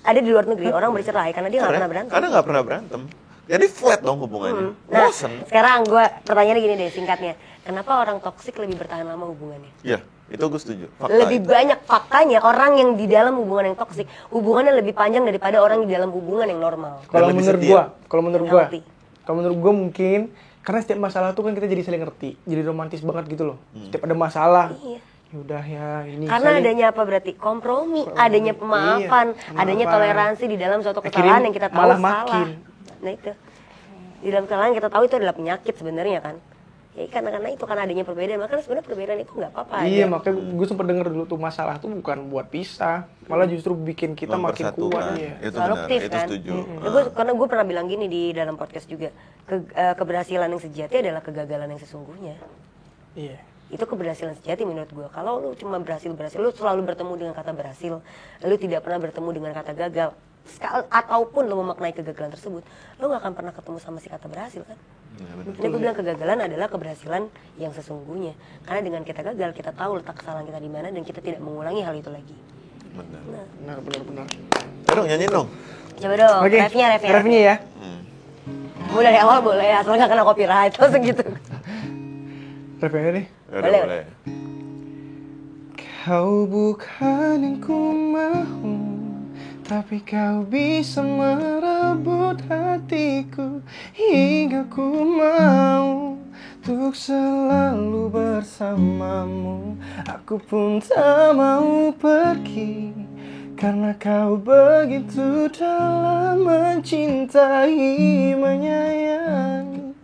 Speaker 1: Ada di luar negeri orang bercerai karena dia nggak pernah berantem.
Speaker 3: Karena nggak pernah berantem. Jadi flat dong hubungannya.
Speaker 1: Nah,
Speaker 3: Bosen.
Speaker 1: sekarang gue pertanyaannya gini deh singkatnya. Kenapa orang toksik lebih bertahan lama hubungannya?
Speaker 3: Iya, itu gue setuju. Fakta
Speaker 1: Lebih
Speaker 3: itu.
Speaker 1: banyak faktanya orang yang di dalam hubungan yang toksik hubungannya lebih panjang daripada orang di dalam hubungan yang normal.
Speaker 2: Kalau
Speaker 3: lebih
Speaker 2: menurut
Speaker 3: setia.
Speaker 2: gua, kalau menurut gua mungkin karena setiap masalah tuh kan kita jadi saling ngerti, jadi romantis banget gitu loh. Setiap ada masalah,
Speaker 1: Iya.
Speaker 2: yaudah ya ini.
Speaker 1: Karena
Speaker 2: saling-
Speaker 1: adanya apa berarti? Kompromi, adanya pemaafan,
Speaker 2: Iya,
Speaker 1: adanya
Speaker 2: pemaafan.
Speaker 1: toleransi di dalam suatu
Speaker 2: Akhirnya
Speaker 1: kesalahan yang kita tahu
Speaker 2: malah
Speaker 1: salah.
Speaker 2: makin.
Speaker 1: Nah itu. Di dalam kesalahan yang kita tahu itu adalah penyakit sebenarnya kan. Ya karena itu kan adanya perbedaan, makanya sebenarnya perbedaan itu nggak apa-apa.
Speaker 2: Iya,
Speaker 1: aja.
Speaker 2: makanya gue sempat denger dulu tuh masalah tuh bukan buat pisah, malah justru bikin kita makin kuat. Iya.
Speaker 3: Itu
Speaker 1: Produktif,
Speaker 3: benar, itu
Speaker 1: kan?
Speaker 3: setuju.
Speaker 1: Karena gue pernah bilang gini di dalam podcast juga, keberhasilan yang sejati adalah kegagalan yang sesungguhnya.
Speaker 2: Iya.
Speaker 1: Itu keberhasilan sejati menurut gue. Kalau lu cuma berhasil, lu selalu bertemu dengan kata berhasil, lu tidak pernah bertemu dengan kata gagal, ataupun lu memaknai kegagalan tersebut, lu gak akan pernah ketemu sama si kata berhasil kan. Jadi gue bilang kegagalan adalah keberhasilan yang sesungguhnya. Karena dengan kita gagal, kita tahu letak kesalahan kita di mana dan kita tidak mengulangi hal itu lagi.
Speaker 3: Benar.
Speaker 2: Benar.
Speaker 3: Ayo dong, nyanyiin dong.
Speaker 1: Coba dong,
Speaker 2: Oke, refnya ya.
Speaker 1: Mulai dari awal boleh, asal gak kena copyright, langsung gitu.
Speaker 2: Refnya nih.
Speaker 3: Udah
Speaker 1: Boleh.
Speaker 3: boleh.
Speaker 2: Kau bukan yang ku mau, tapi kau bisa merebut hatiku hingga ku mau untuk selalu bersamamu. Aku pun tak mau pergi karena kau begitu dalam mencintai, menyayangi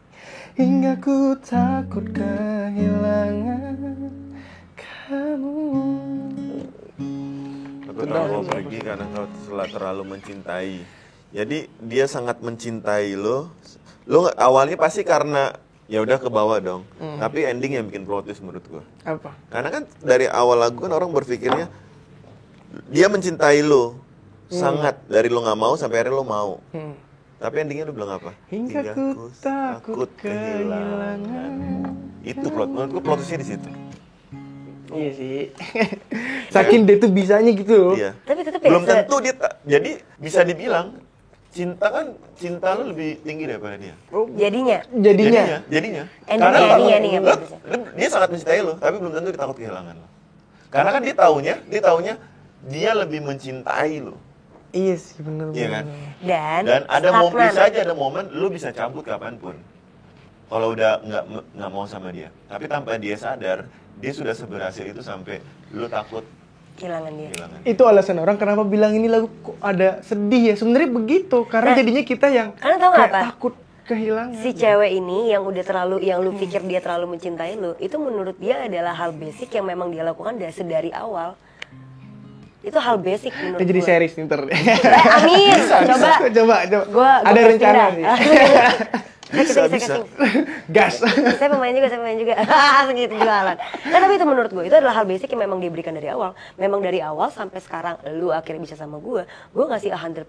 Speaker 2: hingga ku takut kehilangan kamu.
Speaker 3: Aku tahu kau pergi karena kau terlalu mencintai. Jadi dia sangat mencintai lo. Lo awalnya pasti karena ya udah ke bawah dong. Tapi ending yang bikin plot twist menurut gua.
Speaker 2: Apa?
Speaker 3: Karena kan dari awal lagu kan orang berpikirnya dia mencintai lo sangat dari lo nggak mau sampai akhirnya lo mau. Tapi endingnya lo bilang apa?
Speaker 2: Hingga ku takut kehilangan.
Speaker 3: Itu plot. Menurut gua plot twistnya di situ.
Speaker 2: Iya sih. Saking dia tuh bisanya gitu loh.
Speaker 3: Iya.
Speaker 1: Tapi tetap
Speaker 3: Belum
Speaker 1: ya,
Speaker 3: tentu dia jadi bisa dibilang cinta lo lebih tinggi daripada dia.
Speaker 1: jadinya.
Speaker 2: Jadinya.
Speaker 3: Jadinya.
Speaker 1: Endingnya nih ya,
Speaker 3: lo- dia sangat mencintai lo, tapi belum tentu dia takut kehilangan lo. Karena kan dia taunya dia lebih mencintai lo.
Speaker 2: Iya sih, bener.
Speaker 3: Iya kan?
Speaker 1: Dan
Speaker 3: ada momen
Speaker 1: stagnan.
Speaker 3: bisa aja ada momen lo bisa cabut kapanpun. Kalau udah nggak mau sama dia, tapi tanpa dia sadar, dia sudah seberhasil itu sampai lo takut
Speaker 1: kehilangan dia.
Speaker 3: kehilangan.
Speaker 2: Itu alasan orang kenapa bilang ini lagu kok ada sedih ya. Sebenarnya begitu, karena jadinya kita yang
Speaker 1: karena tau nggak
Speaker 2: kayak
Speaker 1: apa?
Speaker 2: takut kehilangan.
Speaker 1: Si cewek ini yang udah yang lu pikir dia terlalu mencintai lu, itu menurut dia adalah hal basic yang memang dia lakukan sedari awal. Itu hal basic menurut
Speaker 2: Dia jadi
Speaker 1: gua.
Speaker 2: series nih ntar.
Speaker 1: Amin, coba.
Speaker 2: Coba.
Speaker 1: Gua
Speaker 2: Ada
Speaker 1: first
Speaker 2: rencana
Speaker 1: pindah.
Speaker 2: sih.
Speaker 1: Saya
Speaker 3: Bisa.
Speaker 1: casting.
Speaker 2: Gas.
Speaker 1: Saya pemain juga. Segitu jualan. Nah, tapi itu menurut gue itu adalah hal basic yang memang diberikan dari awal. Memang dari awal sampai sekarang lu akhirnya bisa sama gue ngasih 100%.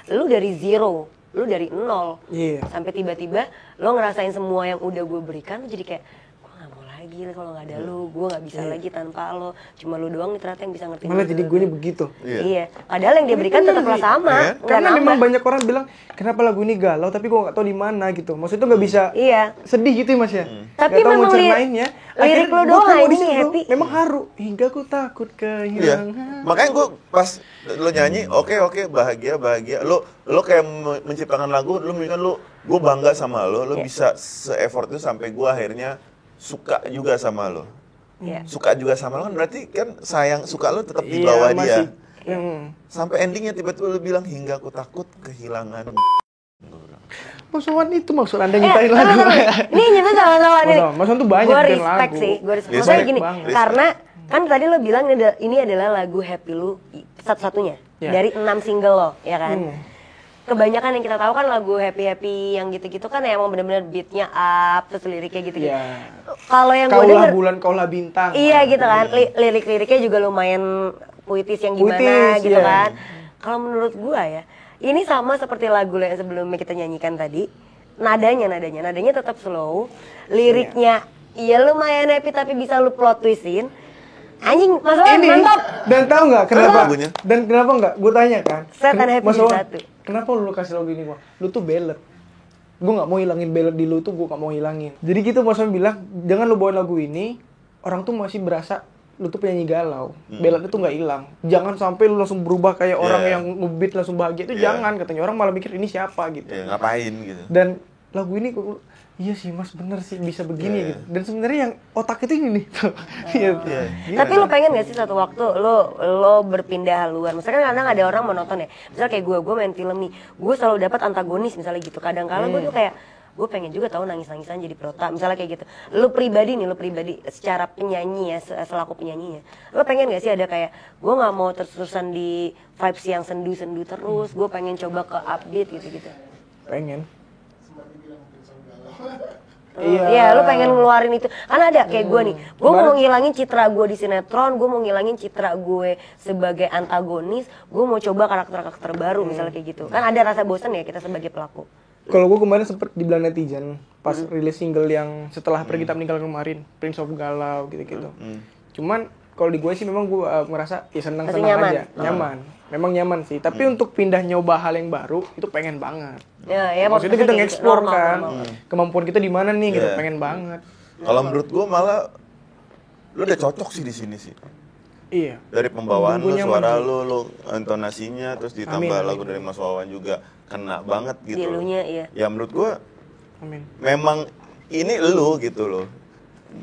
Speaker 1: Lu dari zero, lu dari nol.
Speaker 2: Iya.
Speaker 1: Sampai tiba-tiba lo ngerasain semua yang udah gue berikan, lu jadi kayak gue gak mau lagi gila kalau nggak ada lu, gue nggak bisa lagi tanpa lo. Cuma lu doang nih ternyata yang bisa ngerti.
Speaker 2: Malah jadi gue begitu.
Speaker 1: Iya. Padahal yang dia berikan tetaplah sama.
Speaker 3: Iya.
Speaker 1: nggak
Speaker 2: Karena
Speaker 1: nambah.
Speaker 2: memang banyak orang bilang kenapa lagu ini galau tapi gue nggak tahu di mana gitu. Maksudnya tuh nggak bisa
Speaker 1: Iya.
Speaker 2: sedih gitu ya Mas ya.
Speaker 1: Tapi
Speaker 2: Nggak tahu
Speaker 1: memang
Speaker 2: mau cernainnya.
Speaker 1: lirik
Speaker 2: Akhirnya
Speaker 1: lo
Speaker 2: gua
Speaker 1: doang
Speaker 2: ketemu di
Speaker 1: ini
Speaker 2: situ,
Speaker 1: happy.
Speaker 2: memang haru hingga aku takut
Speaker 3: Iya.
Speaker 2: kehilangan.
Speaker 3: Makanya gue pas lo nyanyi, oke bahagia. Lo kayak menciptakan lagu, lo kan gue bangga sama lo bisa se-effort itu sampai gue akhirnya suka juga sama lo.
Speaker 1: Iya.
Speaker 3: Suka juga sama lo kan berarti kan sayang suka lo tetap di
Speaker 2: Iya,
Speaker 3: bawah dia.
Speaker 2: masih.
Speaker 3: Sampai endingnya tiba-tiba lo bilang hingga aku takut kehilangan.
Speaker 2: Mas Wawan itu maksud Anda nyiptain lagu.
Speaker 1: Ini nyata sama-sama nih.
Speaker 2: Mas Wawan tuh banyak
Speaker 1: Gue
Speaker 2: bikin
Speaker 1: respect
Speaker 2: lagu.
Speaker 1: sih, gue respect.
Speaker 3: Respect
Speaker 1: Maksudnya gini,
Speaker 2: banget.
Speaker 1: karena kan tadi lo bilang ini adalah lagu Happy lu satu-satunya
Speaker 2: Ya.
Speaker 1: dari 6 single lo, ya kan? Kebanyakan yang kita tahu kan lagu happy yang gitu-gitu kan emang bener-bener beatnya up, terus liriknya gitu-gitu.
Speaker 2: Iya.
Speaker 1: Kalau yang gue
Speaker 2: Kaulah
Speaker 1: denger,
Speaker 2: bulan, kaulah bintang.
Speaker 1: iya gitu kan, lirik-liriknya juga lumayan puitis yang gimana
Speaker 2: Puitis,
Speaker 1: gitu
Speaker 2: iya.
Speaker 1: kan. Kalau menurut gua ya, ini sama seperti lagu yang sebelumnya kita nyanyikan tadi. Nadanya tetap slow, liriknya iya lumayan happy tapi bisa lu plot twistin. Anjing, masalah
Speaker 2: Ini
Speaker 1: mantap.
Speaker 2: dan tahu nggak kenapa?
Speaker 3: Lagunya?
Speaker 2: Dan kenapa nggak? Gue tanya kan.
Speaker 1: Sad and happy
Speaker 2: Mas
Speaker 1: jadi
Speaker 2: Wawan,
Speaker 1: satu.
Speaker 2: kenapa lu kasih lagu ini gua? Lu tuh ballad. Gue nggak mau hilangin ballad di lu tuh, gue nggak mau hilangin. Jadi gitu Mas Wawan bilang, jangan lu bawain lagu ini, orang tuh masih berasa lu tuh penyanyi galau. Ballad itu nggak hilang. Jangan sampai lu langsung berubah kayak orang yang ngebeat langsung bahagia itu jangan, katanya orang malah mikir ini siapa gitu.
Speaker 3: Ya ngapain gitu.
Speaker 2: Dan lagu ini kok iya sih Mas bener sih bisa begini gitu. Dan sebenarnya yang otak itu ini nih. Iya.
Speaker 1: Tapi lu pengen gak sih satu waktu lo berpindah haluan? Misalkan kadang ada orang monoton ya. Misalnya kayak gue main film nih, gue selalu dapat antagonis misalnya gitu. Kadang-kala gue tuh kayak gue pengen juga tahu nangis-nangisan jadi prota, misalnya kayak gitu. Lu pribadi secara penyanyi ya, selaku penyanyinya, lu pengen gak sih ada kayak gue nggak mau terus-terusan di vibes yang sendu-sendu terus, gue pengen coba ke upbeat gitu-gitu.
Speaker 2: Pengen.
Speaker 1: Iya, lu pengen ngeluarin itu. Kan ada kayak gue nih, gue mau ngilangin citra gue di sinetron, gue mau ngilangin citra gue sebagai antagonis, gue mau coba karakter-karakter baru misalnya kayak gitu. Kan ada rasa bosan ya kita sebagai pelaku.
Speaker 2: Kalau gue kemarin sempet dibilang netizen pas rilis single yang setelah Pergi Tak Meninggal kemarin, Prince of Galau gitu-gitu. Cuman kalau di gue sih memang gue ngerasa ya senang-senang
Speaker 1: nyaman.
Speaker 2: aja, nyaman. Memang nyaman sih. Tapi untuk pindah nyoba hal yang baru itu pengen banget.
Speaker 1: Ya,
Speaker 2: Maksudnya kita
Speaker 1: kayak
Speaker 2: nge-explore
Speaker 1: normal,
Speaker 2: kan,
Speaker 1: normal.
Speaker 2: kemampuan kita di mana nih gitu,
Speaker 3: Iya.
Speaker 2: pengen banget.
Speaker 3: Kalau menurut gua malah lu udah cocok sih di sini sih.
Speaker 2: Iya.
Speaker 3: Dari pembawaan lu,
Speaker 2: Gua nyaman
Speaker 3: suara
Speaker 2: sih.
Speaker 3: lu intonasinya, terus ditambah
Speaker 2: Amin.
Speaker 3: lagu dari Mas Wawan juga kena banget gitu.
Speaker 1: Di
Speaker 3: loh.
Speaker 1: elunya, iya.
Speaker 3: Ya menurut gua
Speaker 2: Amin.
Speaker 3: memang ini lu gitu loh.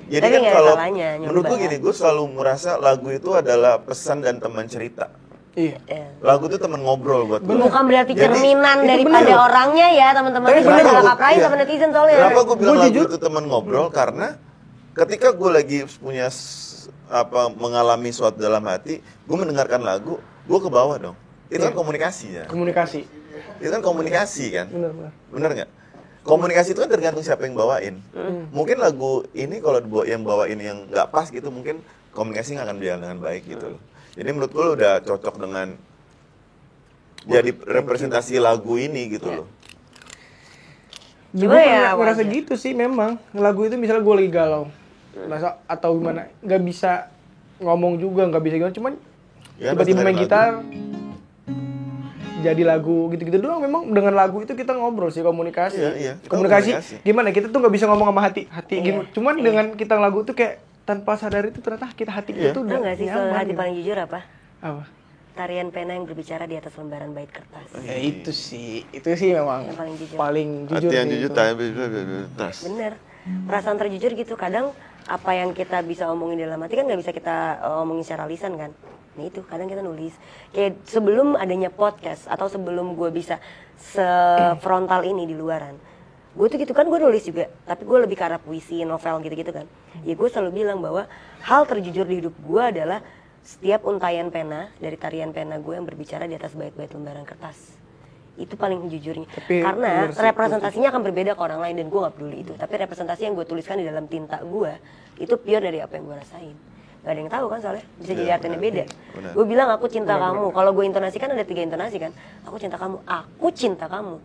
Speaker 3: Jadi
Speaker 1: Tapi
Speaker 3: kan
Speaker 1: nggak ada
Speaker 3: kalau
Speaker 1: salahnya
Speaker 3: menurut
Speaker 1: nyoba.
Speaker 3: gua gini, gua selalu merasa lagu itu adalah pesan dan teman cerita.
Speaker 2: Iya.
Speaker 3: Lagu itu teman ngobrol buat gua.
Speaker 1: Bukan berarti
Speaker 3: Jadi,
Speaker 1: cerminan
Speaker 2: itu
Speaker 1: daripada
Speaker 2: bener.
Speaker 1: orangnya ya teman-teman. Ini
Speaker 3: Kenapa
Speaker 1: salah
Speaker 3: gua-
Speaker 1: kaprah
Speaker 3: iya.
Speaker 1: sama netizen soalnya.
Speaker 3: Kenapa gue bilang
Speaker 2: Gua
Speaker 3: lagu
Speaker 2: jujur-
Speaker 3: itu teman ngobrol? Karena ketika gue lagi punya mengalami suatu dalam hati, gue mendengarkan lagu, gue ke bawah dong. Itu kan komunikasi ya.
Speaker 2: Komunikasi.
Speaker 3: Itu kan komunikasi kan.
Speaker 2: Benar-benar.
Speaker 3: Bener nggak? Komunikasi itu kan tergantung siapa yang bawain. Mungkin lagu ini kalau yang bawain yang nggak pas gitu, mungkin komunikasi nggak akan berjalan dengan baik gitu loh. Jadi menurut gue udah cocok dengan jadi representasi lagu ini gitu loh.
Speaker 1: Cuma
Speaker 2: Gue
Speaker 1: ya
Speaker 2: ngerasa
Speaker 1: wajar.
Speaker 2: gitu sih memang. Lagu itu misalnya gue lagi galau. Masa atau gimana, nggak bisa ngomong juga, nggak bisa gimana. Cuman
Speaker 3: Ya,
Speaker 2: tiba-tiba
Speaker 3: pas
Speaker 2: main
Speaker 3: dengerin
Speaker 2: gitar, jadi lagu gitu-gitu doang. Memang dengan lagu itu kita ngobrol sih, komunikasi.
Speaker 3: Iya, kita
Speaker 2: Komunikasi
Speaker 3: komunikasi.
Speaker 2: gimana? Kita tuh nggak bisa ngomong sama hati
Speaker 1: Iya,
Speaker 2: gimana. Cuman dengan kita lagu tuh kayak tanpa sadar itu ternyata hati
Speaker 3: Iya.
Speaker 2: kita tuh
Speaker 1: Tahu
Speaker 2: udah
Speaker 1: nggak sih soal
Speaker 2: nyaman
Speaker 1: hati
Speaker 2: gitu.
Speaker 1: paling jujur apa?
Speaker 2: Apa?
Speaker 1: Tarian pena yang berbicara di atas lembaran bait kertas.
Speaker 2: Ya itu sih memang
Speaker 1: Yang paling jujur.
Speaker 2: paling jujur.
Speaker 3: Hati yang
Speaker 2: sih
Speaker 3: jujur,
Speaker 2: itu.
Speaker 3: tapi tas.
Speaker 1: Bener. Perasaan terjujur gitu. Kadang apa yang kita bisa omongin dalam hati kan nggak bisa kita omongin secara lisan kan. Nah itu kadang kita nulis. Kayak sebelum adanya podcast atau sebelum gue bisa sefrontal ini di luaran. Gue tuh gitu kan gue nulis juga. Tapi gue lebih ke arah puisi, novel gitu-gitu kan. Ya gue selalu bilang bahwa hal terjujur di hidup gue adalah setiap untayan pena dari tarian pena gue yang berbicara di atas bait-bait lembaran kertas. Itu paling jujurnya.
Speaker 2: Tapi
Speaker 1: Karena
Speaker 2: bener sih,
Speaker 1: representasinya akan berbeda ke orang lain dan gue gak peduli itu. Tapi representasi yang gue tuliskan di dalam tinta gue itu pure dari apa yang gue rasain. Gak ada yang tahu kan soalnya, bisa jadi artinya beda. Gue bilang aku cinta kamu. Kalau gue intonasi kan ada 3 intonasi kan. Aku cinta kamu, aku cinta kamu.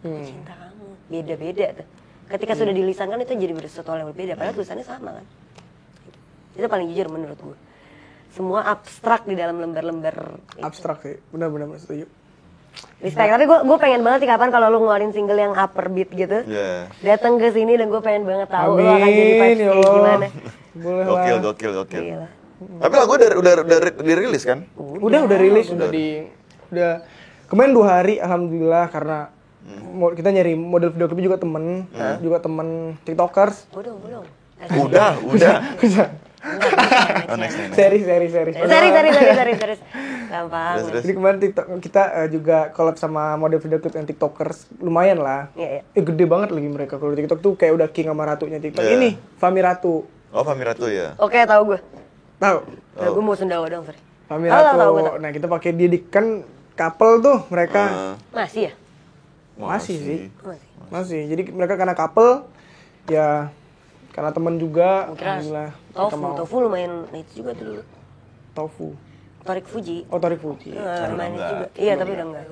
Speaker 1: Aku cinta kamu. Beda-beda tuh. Ketika sudah dilisankan itu jadi sesuatu hal yang berbeda, padahal tulisannya sama kan. Itu paling jujur menurut gue. Semua abstrak di dalam lembar-lembar itu.
Speaker 2: Abstrak sih, benar-benar setuju.
Speaker 1: Respect, tapi gue pengen banget sih kapan kalau lu ngeluarin single yang upper beat gitu. Datang ke sini dan gue pengen banget tahu lu akan jadi vibes kayak gimana.
Speaker 2: Boleh
Speaker 3: Gokil.
Speaker 1: Gila.
Speaker 3: Tapi lagu udah dirilis kan?
Speaker 2: Udah rilis, udah kemarin 2 hari alhamdulillah karena kita nyari model video klip juga temen TikTokers.
Speaker 1: Belum.
Speaker 3: Udah.
Speaker 2: Seri.
Speaker 1: Gampang.
Speaker 2: Jadi kemarin kita juga collab sama model video klip yang TikTokers, lumayan lah.
Speaker 1: Iya.
Speaker 2: Gede banget lagi mereka kalau di TikTok tuh kayak udah king sama ratunya TikTok.
Speaker 3: Iya.
Speaker 2: Ini Fami Ratu.
Speaker 3: Oh, Fami Ratu ya.
Speaker 1: Oke, tahu gue.
Speaker 2: Tahu?
Speaker 1: Gue mau Sundawa dong, sorry.
Speaker 2: Fami Ratu. Nah, kita pakai dia kan couple tuh mereka.
Speaker 1: Masih ya?
Speaker 2: Masih sih. Masih. Jadi mereka karena couple ya karena teman juga, alhamdulillah.
Speaker 1: Tofu lumayan itu juga dulu.
Speaker 2: Tofu.
Speaker 1: Torik Fuji.
Speaker 2: Oh, Torik Fuji.
Speaker 1: Lumayan itu juga. Iya, tapi udah enggak.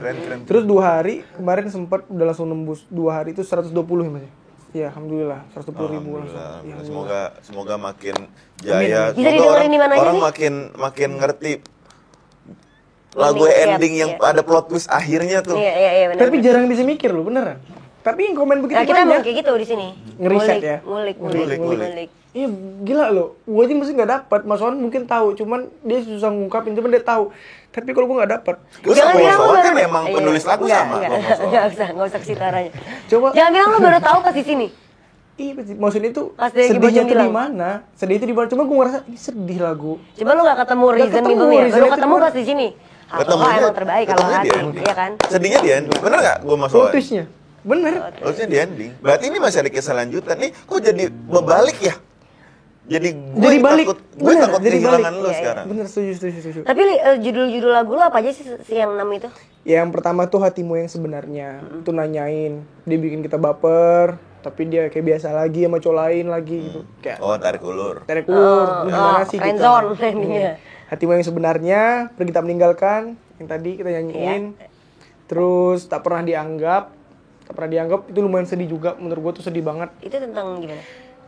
Speaker 3: Keren.
Speaker 2: Terus 2 hari kemarin sempat udah langsung nembus 2 hari itu 120 ya Mas. Ya, alhamdulillah 120.000 langsung. Ya,
Speaker 3: Semoga makin jaya.
Speaker 1: Bisa didengerin di mana aja
Speaker 3: orang
Speaker 1: sih?
Speaker 3: makin ngerti lagu ending yang ada plot twist akhirnya tuh.
Speaker 1: Iya, benar.
Speaker 2: Tapi jarang bisa mikir loh, beneran. Tapi yang komen begitu
Speaker 1: Nah, kita
Speaker 2: banyak.
Speaker 1: emang kayak gitu di sini.
Speaker 2: Ngeriset ya?
Speaker 1: Ngulik.
Speaker 2: Iya, gila loh. Gue aja mesti nggak dapat. Mas Wan mungkin tahu, cuman dia susah ngungkapin, cuman dia tahu. Tapi kalau gue nggak dapat.
Speaker 3: Lu sama Mas Wawan kan emang penulis lagu sama.
Speaker 1: Enggak usah kasih taranya.
Speaker 2: Coba.
Speaker 1: Jangan bilang lu baru tahu pas di sini.
Speaker 2: Iya, maksudnya itu
Speaker 1: Pas dia
Speaker 2: sedihnya
Speaker 1: Gibran
Speaker 2: tuh di
Speaker 1: bilang.
Speaker 2: mana? Sedih itu di mana? Cuma gue ngerasa ini sedih lagu.
Speaker 1: Coba lu gak ketemu reason
Speaker 2: ketemu,
Speaker 1: minggunya,
Speaker 2: reason
Speaker 1: baru
Speaker 2: itu
Speaker 1: ketemu
Speaker 2: gimana?
Speaker 1: pas di sini.
Speaker 3: Ketemunya
Speaker 1: Emang terbaik kalau hati, iya kan?
Speaker 3: Sedihnya di ending. Bener nggak gue Mas
Speaker 2: Plot
Speaker 3: Wawan?
Speaker 2: twistnya. Bener.
Speaker 3: Harusnya di ending. Berarti ini masih ada kisah lanjutan nih. Kok jadi berbalik ya? Jadi
Speaker 2: Jadi balik.
Speaker 3: Gue takut
Speaker 2: jadi
Speaker 3: kehilangan
Speaker 2: balik.
Speaker 3: lu
Speaker 1: Iya,
Speaker 3: sekarang.
Speaker 2: Bener, setuju.
Speaker 1: Tapi judul-judul lagu lu apa aja sih yang 6 itu?
Speaker 2: Yang pertama tuh hatimu yang sebenarnya. Itu nanyain. Dia bikin kita baper. Tapi dia kayak biasa lagi sama cowok lain lagi gitu. Kayak
Speaker 3: Oh, tarik ulur.
Speaker 2: tarik ulur. Lu gimana sih gitu.
Speaker 1: friendzone endingnya.
Speaker 2: Hatimu yang sebenarnya. Pergi tak meninggalkan. Yang tadi kita nyanyiin. Terus tak pernah dianggap. Itu lumayan sedih juga. Menurut gue tuh sedih banget.
Speaker 1: Itu tentang gimana?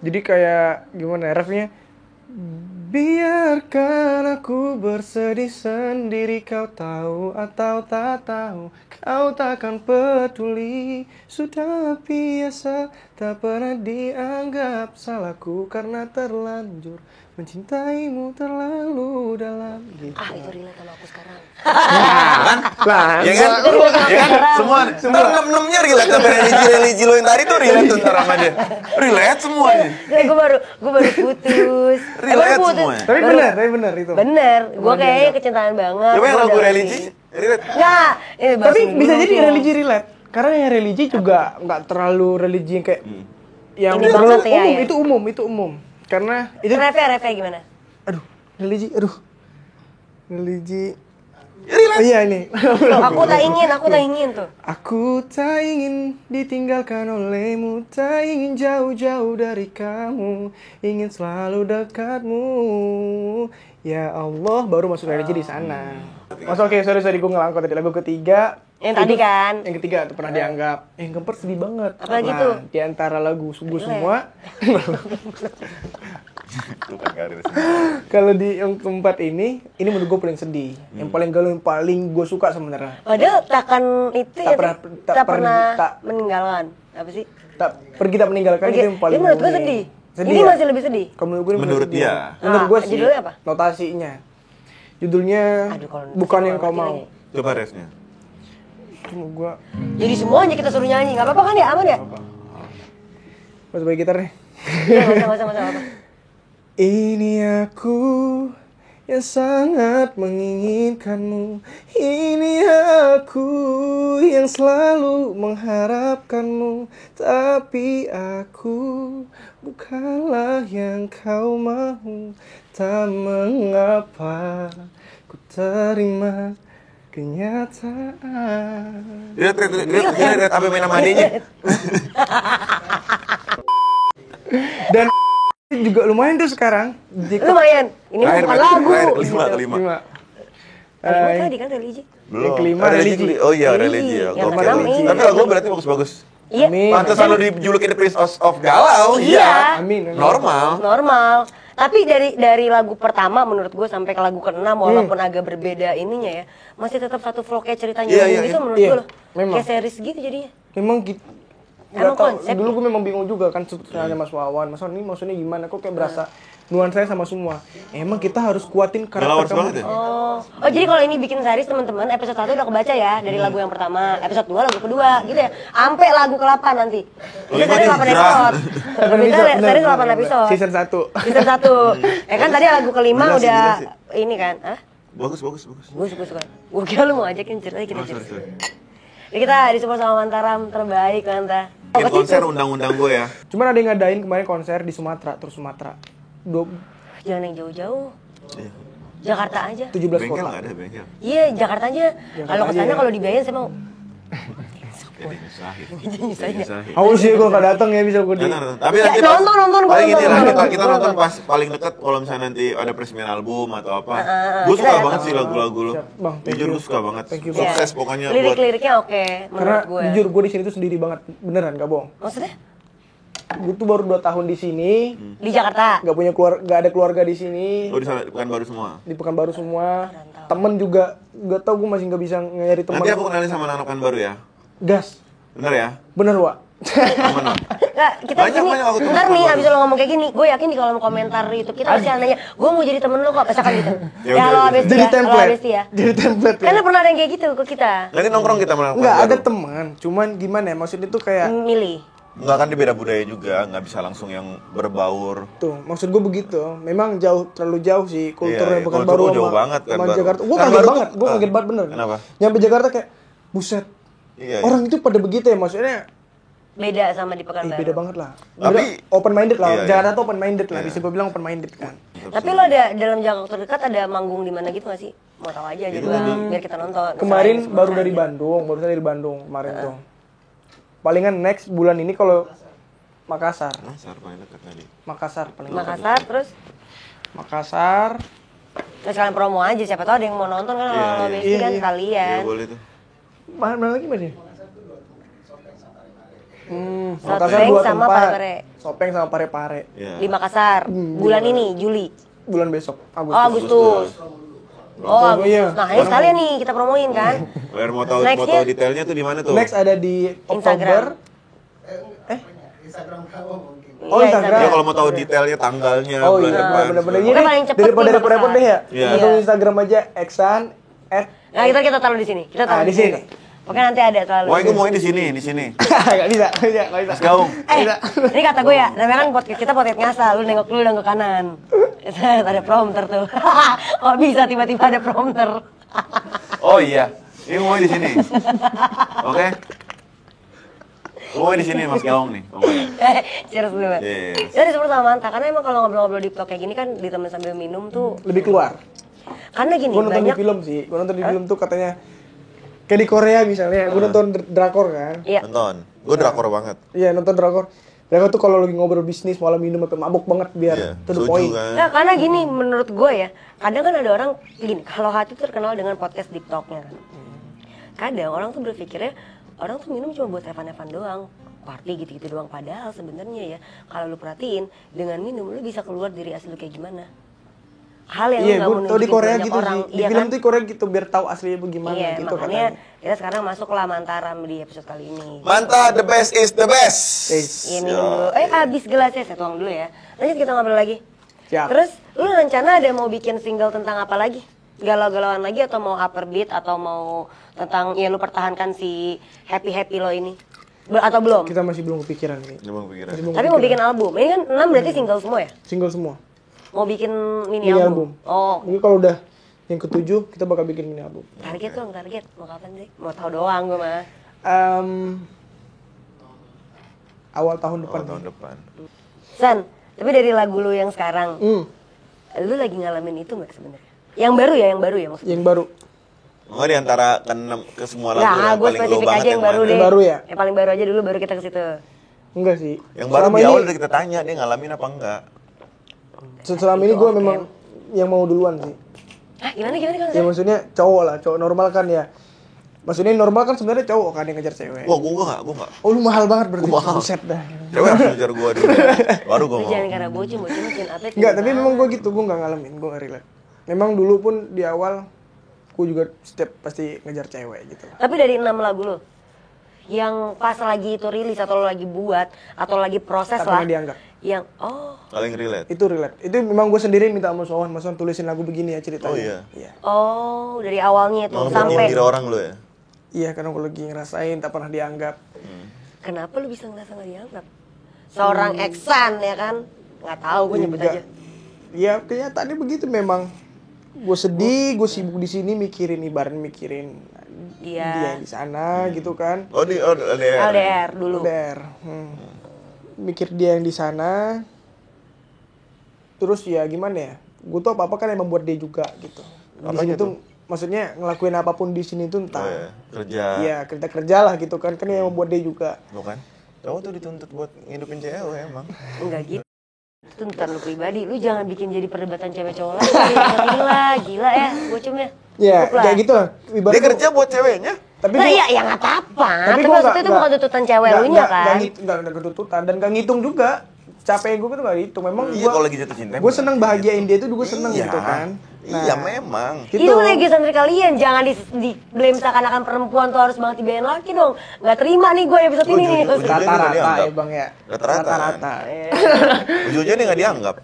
Speaker 2: Jadi kayak gimana ya, refnya? Biarkan aku bersedih sendiri, kau tahu atau tak tahu, kau takkan peduli. Sudah biasa, tak pernah dianggap salahku karena terlanjur mencintaimu terlalu dalam. Gitu.
Speaker 1: Itu relate sama aku sekarang.
Speaker 2: Lah,
Speaker 3: Ya kan? Semua. Ntar 6-6-nya relate sama religi lo yang tadi tuh relate tuh ntar sama dia. Relate semuanya.
Speaker 1: Gue baru putus.
Speaker 3: Relate
Speaker 1: Baru putus.
Speaker 3: semuanya.
Speaker 2: tapi benar itu.
Speaker 1: Bener, gue kayaknya kecintaan banget.
Speaker 3: Coba yang
Speaker 1: Gua
Speaker 3: lagu
Speaker 1: udah
Speaker 3: religi, relate.
Speaker 1: Enggak, ini
Speaker 2: Tapi
Speaker 1: bahasa
Speaker 2: bisa
Speaker 1: Inggris
Speaker 2: jadi
Speaker 1: doang.
Speaker 2: religi relate. Karena yang religi juga nggak terlalu religi yang kayak yang
Speaker 1: Ini banget ya,
Speaker 2: umum,
Speaker 1: ya.
Speaker 2: itu umum. Karena itu
Speaker 1: Refnya gimana?
Speaker 2: religi.
Speaker 3: Relate.
Speaker 2: Iya ini.
Speaker 1: Aku tak ingin tuh.
Speaker 2: Aku tak ingin ditinggalkan olehmu, tak ingin jauh-jauh dari kamu, ingin selalu dekatmu. Ya Allah, baru masuk religi di sana. Oke, sorry gue ngelangkot tadi lagu ketiga.
Speaker 1: Yang tadi kan.
Speaker 2: Yang ketiga tuh pernah dianggap. Yang keempat sedih banget.
Speaker 1: Apalagi tuh?
Speaker 2: Di antara lagu gue semua. Kalau di yang keempat ini menurut gue paling sedih. Yang paling galau, yang paling gue suka sebenarnya.
Speaker 1: Padahal takkan itu
Speaker 2: Tak
Speaker 1: ya,
Speaker 2: pernah-
Speaker 1: tak pernah
Speaker 2: tak-
Speaker 1: meninggalkan. Apa sih?
Speaker 2: Pergi tak meninggalkan itu yang paling.
Speaker 1: Ini menurut gue
Speaker 2: ini.
Speaker 1: sedih.
Speaker 2: Sedih
Speaker 1: Ini
Speaker 2: ya?
Speaker 1: masih lebih sedih.
Speaker 2: Kalau menurut gue ini
Speaker 3: Menurut
Speaker 2: sedih.
Speaker 3: dia.
Speaker 2: Menurut gue sih.
Speaker 1: Judulnya apa?
Speaker 2: Notasinya. Judulnya
Speaker 1: Aduh, kalau
Speaker 2: bukan
Speaker 1: notasi
Speaker 2: yang kau
Speaker 1: ngerti
Speaker 2: mau.
Speaker 1: lagi.
Speaker 3: Coba refnya.
Speaker 2: Cuma gue.
Speaker 1: Jadi semuanya kita suruh nyanyi, nggak apa-apa kan ya? Aman ya?
Speaker 2: Mas bagi gitar nih.
Speaker 1: Iya, nggak usah apa.
Speaker 2: Ini aku yang sangat menginginkanmu. Ini aku yang selalu mengharapkanmu. Tapi aku bukanlah yang kau mau. Tak mengapa ku terima kenyataan.
Speaker 3: Lihat apa main sama adiknya.
Speaker 2: Dan juga lumayan tuh sekarang.
Speaker 1: Lumayan. Ini mah bukan lagu.
Speaker 3: Kelima.
Speaker 1: Tadi kan religi.
Speaker 3: Belum.
Speaker 2: Yang kelima,
Speaker 3: Oh,
Speaker 2: religi.
Speaker 3: Oh iya, religi ya.
Speaker 1: Yang
Speaker 3: Oke.
Speaker 1: keenam ini.
Speaker 3: Tapi lagu berarti bagus-bagus.
Speaker 1: Iya.
Speaker 2: Amin.
Speaker 3: Pantesan lu dijulukin the Prince of Galau.
Speaker 1: Iya.
Speaker 2: Amin.
Speaker 1: Normal. Tapi dari lagu pertama menurut gue sampai ke lagu ke-6 walaupun agak berbeda ininya ya, masih tetap satu flow kayak ceritanya gitu menurut gue loh.
Speaker 2: Memang.
Speaker 1: Kayak series gitu jadinya.
Speaker 2: Memang gitu.
Speaker 1: Emang
Speaker 2: Gak tau,
Speaker 1: konsep
Speaker 2: dulu gue memang bingung juga kan sebenarnya Mas Wawan. Mas Wawan ini maksudnya gimana? Kok kayak berasa nuansanya sama semua. Emang kita harus kuatin
Speaker 3: Galawars
Speaker 2: karakter
Speaker 3: banget ya?
Speaker 1: Oh, jadi kalau ini bikin series teman-teman episode 1 udah kebaca ya dari lagu yang pertama, episode 2 lagu kedua gitu ya. Sampai lagu ke-8 nanti. Itu series 8 episode. Kita series 8 episode.
Speaker 2: Season 1.
Speaker 1: Season 1. Ya kan tadi lagu kelima
Speaker 3: Gila sih,
Speaker 1: udah
Speaker 3: gila sih.
Speaker 1: ini kan. Hah?
Speaker 3: Bagus.
Speaker 1: Gue suka. Gue kira lu mau ajakin ceritanya kita cerita.
Speaker 3: Sorry.
Speaker 1: Jadi kita disupport sama Mantaram terbaik Manta.
Speaker 3: Bikin konser undang-undang gue ya.
Speaker 2: Cuman ada yang ngadain kemarin konser di Sumatera, terus Sumatera.
Speaker 1: Jangan yang jauh-jauh.
Speaker 3: Iya.
Speaker 1: Jakarta aja.
Speaker 2: 17
Speaker 3: Bengkel
Speaker 2: kota.
Speaker 3: nggak ada bengkel.
Speaker 1: Iya, Jakarta aja. Kalau ke sana
Speaker 2: aja.
Speaker 1: kalau dibayarin saya mau.
Speaker 3: Jadi nyusahin.
Speaker 1: Nyusahin ya?
Speaker 2: Awas sih gue gak datang ya bisa gue di.
Speaker 3: Tapi
Speaker 1: Ya,
Speaker 3: nanti
Speaker 1: nonton,
Speaker 3: paling
Speaker 1: gua
Speaker 3: ini lah
Speaker 1: nonton.
Speaker 3: kita nonton pas paling dekat kalau misalnya nanti ada peresmian album atau apa. Gue
Speaker 1: kita
Speaker 3: suka
Speaker 1: datang.
Speaker 3: banget sih lagu-lagu lo.
Speaker 2: Siap, Bang. Thank
Speaker 3: Jujur
Speaker 2: you.
Speaker 3: gue suka banget.
Speaker 2: Thank you,
Speaker 1: Iya.
Speaker 3: Sukses pokoknya buat.
Speaker 1: Lirik-liriknya oke
Speaker 2: Karena
Speaker 1: menurut gue.
Speaker 2: jujur gue di sini tuh sendiri banget, beneran gak bohong.
Speaker 1: Maksudnya?
Speaker 2: Gue tuh baru 2 tahun di sini,
Speaker 1: Di Jakarta.
Speaker 2: gak ada keluarga di sini,
Speaker 3: Oh di sana bukan baru semua.
Speaker 2: di Pekanbaru semua. Temen juga gak tau gue masih gak bisa nyari temen.
Speaker 3: Nanti aku kenalin sama anak baru ya.
Speaker 2: Gas,
Speaker 3: Bener ya?
Speaker 2: bener Wak.
Speaker 3: Aman Wak?
Speaker 1: Nggak, kita
Speaker 3: Banyak,
Speaker 1: gini,
Speaker 3: aku tuh
Speaker 1: ntar nih
Speaker 3: baru.
Speaker 1: abis lo ngomong kayak gini, gue yakin di kolom komentar YouTube kita pasti nanya, gue mau jadi temen lo kok, misalkan gitu.
Speaker 3: Ya
Speaker 1: Ya
Speaker 3: udah,
Speaker 1: lo
Speaker 3: udah.
Speaker 1: abis
Speaker 2: Jadi
Speaker 1: ya, lo
Speaker 2: template.
Speaker 1: abis ya.
Speaker 2: Jadi template ya.
Speaker 1: Karena pernah ada yang kayak gitu ke kita,
Speaker 3: Nanti nongkrong kita sama anak
Speaker 2: Enggak, ada
Speaker 3: baru.
Speaker 2: teman, cuman gimana ya, maksudnya tuh kayak
Speaker 1: milih.
Speaker 3: Enggak kan dia beda budaya juga, nggak bisa langsung yang berbaur.
Speaker 2: tuh, maksud gue begitu. Memang terlalu jauh sih kulturnya
Speaker 3: Iya,
Speaker 2: Pekanbaru
Speaker 3: kultur jauh banget kan,
Speaker 2: sama
Speaker 3: Baru.
Speaker 2: Jakarta. Gue
Speaker 3: Kan
Speaker 2: kaget
Speaker 3: Baru
Speaker 2: banget,
Speaker 3: tuh-
Speaker 2: gue kaget banget bener.
Speaker 3: Kenapa?
Speaker 2: Nyampe Jakarta kayak, buset,
Speaker 3: Iya.
Speaker 2: orang itu pada begitu ya, maksudnya
Speaker 1: Beda sama di Pekanbaru.
Speaker 2: beda banget lah.
Speaker 3: Tapi-
Speaker 2: open minded lah,
Speaker 3: Iya, iya.
Speaker 2: Jakarta tuh open minded lah,
Speaker 3: Iya.
Speaker 2: bisa gue bilang open minded kan.
Speaker 1: Tapi lo ada dalam jangka waktu dekat ada manggung di mana gitu gak sih? Mau tahu aja juga biar kita nonton.
Speaker 2: Kemarin
Speaker 1: Selain
Speaker 2: baru
Speaker 1: semua
Speaker 2: dari
Speaker 1: aja.
Speaker 2: Bandung, barusan dari Bandung kemarin tuh. Palingan next bulan ini kalau Makassar,
Speaker 3: Makassar paling dekat tadi.
Speaker 2: Makassar paling
Speaker 1: Makassar terus
Speaker 2: Makassar.
Speaker 1: terus kalian promo aja siapa tahu ada yang mau nonton kan kalau
Speaker 3: Iya,
Speaker 1: besti kan
Speaker 2: iya.
Speaker 1: kalian.
Speaker 3: Iya boleh tuh.
Speaker 2: Mana lagi mana?
Speaker 1: Sopeng
Speaker 2: Makassar 2
Speaker 1: sama
Speaker 2: tempat.
Speaker 1: Pare-Pare.
Speaker 2: Sopeng sama Pare-Pare.
Speaker 3: Iya.
Speaker 1: Di Makassar bulan ini Juli.
Speaker 2: Bulan besok,
Speaker 1: Oh Agustus. Oh Agustus.
Speaker 2: iya.
Speaker 1: Nah ini sekalian nih kita promoin kan.
Speaker 3: Biar mau tahu
Speaker 1: Next-nya?
Speaker 3: detailnya tuh di mana tuh?
Speaker 2: Next ada di
Speaker 1: Instagram.
Speaker 2: Oktober.
Speaker 1: Iya,
Speaker 2: Instagram.
Speaker 3: Ya kalau mau tahu detailnya tanggalnya
Speaker 2: Oh
Speaker 3: bulan
Speaker 2: iya,
Speaker 3: depan.
Speaker 2: bener-bener
Speaker 1: Pokoknya
Speaker 2: ini
Speaker 1: paling cepet
Speaker 2: daripada
Speaker 1: nih
Speaker 2: repot-repot
Speaker 1: Makassar.
Speaker 2: deh ya.
Speaker 3: Iya.
Speaker 2: Langsung Instagram aja Eksan
Speaker 1: Nah kita taruh di sini. Kita taruh
Speaker 2: di sini.
Speaker 1: Pokoknya nanti ada selalu.
Speaker 3: Wah, itu mau di sini.
Speaker 2: Gak bisa, gak bisa.
Speaker 3: Mas Gaung.
Speaker 1: Ini kata gue ya, namanya kan podcast kita podcast ngasal, lu nengok dulu ke kanan. Ada prompter tuh. Kok bisa tiba-tiba ada prompter?
Speaker 3: Oh iya. Ini mau di sini. Oke. Mau di sini Mas Gaung nih. Pokoknya.
Speaker 1: Cheers dulu.
Speaker 3: Cheers.
Speaker 1: Jadi seperti sama Manta, karena emang kalau ngobrol-ngobrol di vlog kayak gini kan ditemen sambil minum tuh.
Speaker 2: Lebih keluar.
Speaker 1: Karena gini
Speaker 2: Gue nonton
Speaker 1: banyak.
Speaker 2: di film sih. Gue nonton di film tuh katanya kayak di Korea misalnya. Gue nonton drakor kan.
Speaker 1: Iya.
Speaker 3: Nonton. Gue drakor banget.
Speaker 2: Iya nonton drakor. Drakor tuh kalau lagi ngobrol bisnis malah minum sampai mabuk banget biar
Speaker 3: Iya.
Speaker 2: to the
Speaker 3: Soju
Speaker 2: point.
Speaker 3: kan.
Speaker 1: Nah, karena gini menurut gue ya, kadang kan ada orang gini, kalau hati tuh terkenal dengan podcast deep talk-nya kan. Kadang orang tuh berpikirnya orang tuh minum cuma buat evan-evan doang, party gitu-gitu doang. Padahal sebenarnya ya, kalau lu perhatiin dengan minum lu bisa keluar diri asli lu kayak gimana. Hal yang
Speaker 2: Iya,
Speaker 1: lu
Speaker 2: gue
Speaker 1: nggak
Speaker 2: tau di
Speaker 1: mau
Speaker 2: Korea
Speaker 1: banyak
Speaker 2: gitu
Speaker 1: orang.
Speaker 2: sih. Di
Speaker 1: Iya
Speaker 2: film
Speaker 1: kan?
Speaker 2: tuh di Korea gitu biar tahu aslinya bagaimana
Speaker 1: Iya,
Speaker 2: gitu
Speaker 1: makanya
Speaker 2: katanya.
Speaker 1: kita sekarang masuklah Mantaram di episode kali ini.
Speaker 3: Mantap, the best is the best.
Speaker 1: Iya minum dulu. Habis gelasnya saya tuang dulu ya. Lanjut kita ngobrol lagi.
Speaker 2: Siap.
Speaker 1: Terus lu rencana ada mau bikin single tentang apa lagi? Galau-galauan lagi atau mau upper beat atau mau tentang ya lu pertahankan si happy lo ini? Atau belum?
Speaker 2: Kita masih belum kepikiran nih.
Speaker 3: Coba pikiran.
Speaker 2: Masih belum
Speaker 1: Tapi mau bikin album. Ini kan 6 berarti single semua ya?
Speaker 2: single semua.
Speaker 1: Mau bikin mini
Speaker 2: Mini
Speaker 1: album.
Speaker 2: album.
Speaker 1: Oh,
Speaker 2: Mungkin kalau udah yang ke-7 kita bakal bikin mini album.
Speaker 1: target dong, target. Mau kapan sih? Mau tahu doang gue mah.
Speaker 2: Awal tahun depan.
Speaker 3: Oh, tahun depan.
Speaker 1: San, tapi dari lagu lu yang sekarang, lu lagi ngalamin itu nggak sebenarnya? Yang baru ya maksudnya?
Speaker 2: Yang baru.
Speaker 3: Oh, di antara ke semua lagu
Speaker 1: Nah,
Speaker 3: yang
Speaker 1: gue
Speaker 3: paling low
Speaker 1: spesifik
Speaker 3: banget
Speaker 1: aja yang baru
Speaker 3: mana?
Speaker 1: deh.
Speaker 2: Yang baru ya?
Speaker 1: Yang paling baru aja dulu, baru kita ke situ.
Speaker 2: Enggak sih.
Speaker 3: Yang baru
Speaker 2: Selama
Speaker 3: di awal
Speaker 2: ini-
Speaker 3: udah kita tanya dia ngalamin apa enggak.
Speaker 2: Selama ini gue memang yang mau duluan sih.
Speaker 1: Hah, gimana?
Speaker 2: Ya maksudnya cowok lah, cowok normal kan ya. Maksudnya normal kan sebenarnya cowok kan yang ngejar cewek.
Speaker 3: Wah, gua enggak.
Speaker 2: Oh, lu mahal banget berarti.
Speaker 3: Gua mahal.
Speaker 2: Buset dah.
Speaker 3: Cewek harus ngejar gua dulu. Baru gua
Speaker 1: Lu
Speaker 3: mau.
Speaker 1: jangan karena bocil makin atlet.
Speaker 2: Enggak, tapi memang gue gitu, gue nggak ngalamin, gue nggak relate. Memang dulu pun di awal, gue juga setiap pasti ngejar cewek gitu.
Speaker 1: Tapi dari 6 lagu lo, yang pas lagi itu rilis atau lo lagi buat atau lagi proses
Speaker 2: Tak
Speaker 1: lah,
Speaker 2: pernah dianggap.
Speaker 1: yang
Speaker 3: Paling relate.
Speaker 2: Itu relate. Itu memang gue sendiri minta sama Sohan, tulisin lagu begini ya ceritanya.
Speaker 3: Oh iya.
Speaker 2: Iya.
Speaker 1: dari awalnya itu
Speaker 3: Mau
Speaker 1: sampai
Speaker 3: diri orang lu ya.
Speaker 2: Iya, karena gue lagi ngerasain tak pernah dianggap.
Speaker 1: kenapa lu bisa ngerasa nggak dianggap? Seorang Eksan ya kan, nggak tahu gue nyebut
Speaker 2: Enggak.
Speaker 1: aja.
Speaker 2: Ya kenyataannya begitu memang. Gue sedih, gue sibuk di sini mikirin
Speaker 1: Iya.
Speaker 2: dia yang di sana gitu kan.
Speaker 3: Oh, LDR.
Speaker 1: LDR dulu.
Speaker 2: LDR. Mikir dia yang di sana. Terus ya gimana ya? Gue tuh apa-apa kan yang membuat dia juga gitu. Di
Speaker 3: Apanya
Speaker 2: sini tuh maksudnya ngelakuin apapun di sini tuh entah.
Speaker 3: Oh ya, kerja.
Speaker 2: Iya, kerja lah gitu kan. Kan yang membuat dia juga.
Speaker 3: Bukan? Cowok tuh dituntut buat ngidupin cewek emang.
Speaker 1: Enggak gitu. Itu ntar lu pribadi, lu jangan bikin jadi perdebatan cewek cowok lagi. Gila ya, bocumnya.
Speaker 2: Ya,
Speaker 1: Cukup lah.
Speaker 2: kayak gitu lah.
Speaker 3: Dia kerja buat ceweknya.
Speaker 2: Tapi
Speaker 1: Nah,
Speaker 2: gua-
Speaker 1: iya, ya nggak apa-apa. Tapi
Speaker 2: gua
Speaker 1: maksudnya itu bukan tuntutan cewek lu nya kan.
Speaker 2: Nggak ketututan dan nggak ngitung juga. Capek gue tuh nggak hitung. Memang
Speaker 3: Iya, kalau lagi jatuh cinta.
Speaker 2: gue seneng bahagiain dia tuh gue seneng
Speaker 3: Iya.
Speaker 2: gitu kan.
Speaker 3: Iya, memang.
Speaker 2: Gitu.
Speaker 1: Itu legislasi kalian, jangan di blame seakan-akan perempuan tuh harus banget dibiayain laki dong. Nggak terima nih gue episode ini nih.
Speaker 3: Ujung-ujungnya nggak
Speaker 2: Rata-rata
Speaker 3: dianggap.
Speaker 2: ya bang ya.
Speaker 3: Rata-rata. Ujungnya dia nggak dianggap.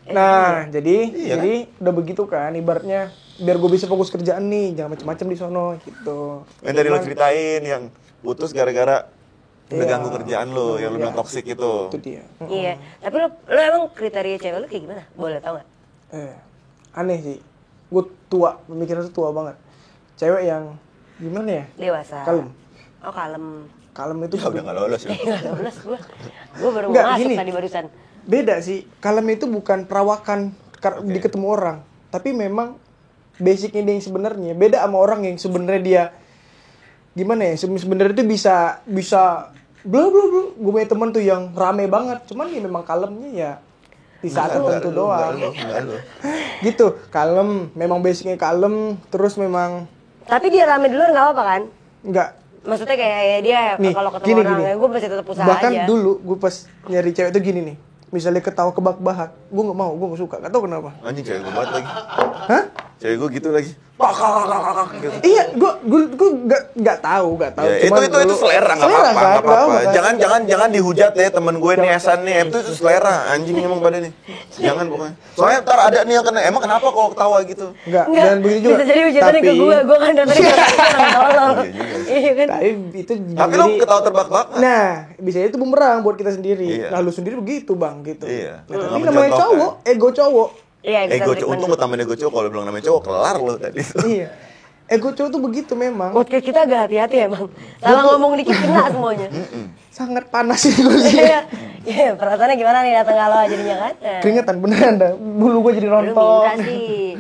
Speaker 2: Nah, jadi
Speaker 3: Iya
Speaker 2: udah begitu kan, ibaratnya biar gue bisa fokus kerjaan nih, jangan macem-macem di sono gitu.
Speaker 3: Yang tadi lo ceritain yang putus gara-gara udah
Speaker 2: Iya.
Speaker 3: ganggu kerjaan lo, yang lo bilang toksik itu.
Speaker 2: Itu dia.
Speaker 1: Iya, tapi lu emang kriteria cewek lu kayak gimana? Boleh tau nggak?
Speaker 2: Aneh sih. Gue tua, pemikiran tuh tua banget. Cewek yang gimana ya?
Speaker 1: Dewasa.
Speaker 2: Kalem.
Speaker 1: Oh kalem.
Speaker 2: Kalem itu
Speaker 3: Ya udah nggak lolos ya.
Speaker 1: Nggak lulus gue. Gue baru
Speaker 2: Nggak,
Speaker 1: mau masuk
Speaker 2: gini.
Speaker 1: tadi barusan.
Speaker 2: Beda sih. Kalem itu bukan perawakan di ketemu orang, tapi memang basicnya dia yang sebenarnya beda sama orang yang sebenarnya dia gimana ya? Sebenarnya itu bisa bla bla bla. Gue punya temen tuh yang rame banget, cuman ya memang kalemnya ya di saat tertentu doang.
Speaker 3: Enggak lo.
Speaker 2: Gitu, kalem, memang basicnya kalem, terus memang
Speaker 1: Tapi dia rame dulu nggak apa-apa kan?
Speaker 2: enggak.
Speaker 1: Maksudnya kayak ya dia
Speaker 2: Nih,
Speaker 1: kalau ketemu
Speaker 2: gini,
Speaker 1: orang
Speaker 2: gini.
Speaker 1: ya gue masih tetap usaha
Speaker 2: Bahkan
Speaker 1: aja.
Speaker 2: dulu gue pas nyari cewek tuh gini nih, misalnya ketawa kebak-bahak, gue nggak mau, gue nggak suka, gak tau kenapa.
Speaker 3: Anjing cewek gue banget lagi.
Speaker 2: Hah?
Speaker 3: Cewek gue gitu lagi. Gitu.
Speaker 2: Iya, gue nggak tahu.
Speaker 3: Ya,
Speaker 2: Cuman
Speaker 3: itu
Speaker 2: dulu-
Speaker 3: selera nggak
Speaker 2: Selera,
Speaker 3: apa-apa,
Speaker 2: kan?
Speaker 3: nggak apa-apa.
Speaker 2: Nggak apa-apa.
Speaker 3: Jangan dihujat deh temen gue nih Esan nih, itu selera anjing emang pada nih. Jangan pokoknya. Soalnya ntar ada nih yang kena. Emang kenapa kalau ketawa gitu?
Speaker 2: Enggak,
Speaker 1: Enggak,
Speaker 2: dan begitu juga.
Speaker 1: bisa jadi hujatannya ke gue kan dari tadi orang tolol.
Speaker 3: Iya juga sih.
Speaker 1: Iya kan?
Speaker 2: Tapi itu
Speaker 3: Tapi lo ketawa terbak-bak.
Speaker 2: Nah, bisa itu bumerang buat kita sendiri.
Speaker 3: Iya.
Speaker 2: Nah, lu sendiri begitu, Bang, gitu.
Speaker 3: Iya.
Speaker 2: Nah,
Speaker 3: Nggak
Speaker 2: tapi namanya
Speaker 3: mencontohkan.
Speaker 2: cowok, ego cowok.
Speaker 1: Iya,
Speaker 3: Ego cowok, untung gue tambahin ego cowok. Kalau bilang namanya cowok, kelar lo tadi.
Speaker 2: Iya. Ego cowok tuh begitu memang.
Speaker 1: Podcast kita agak hati-hati emang. Salah ngomong dikit kena semuanya.
Speaker 2: Sangat panas sih gue sih.
Speaker 1: Iya, iya, perasaannya gimana nih datang kalau jadinya kan?
Speaker 2: Keringetan beneran dah. Bulu gue jadi
Speaker 1: Lu
Speaker 2: rontok.
Speaker 1: minta sih.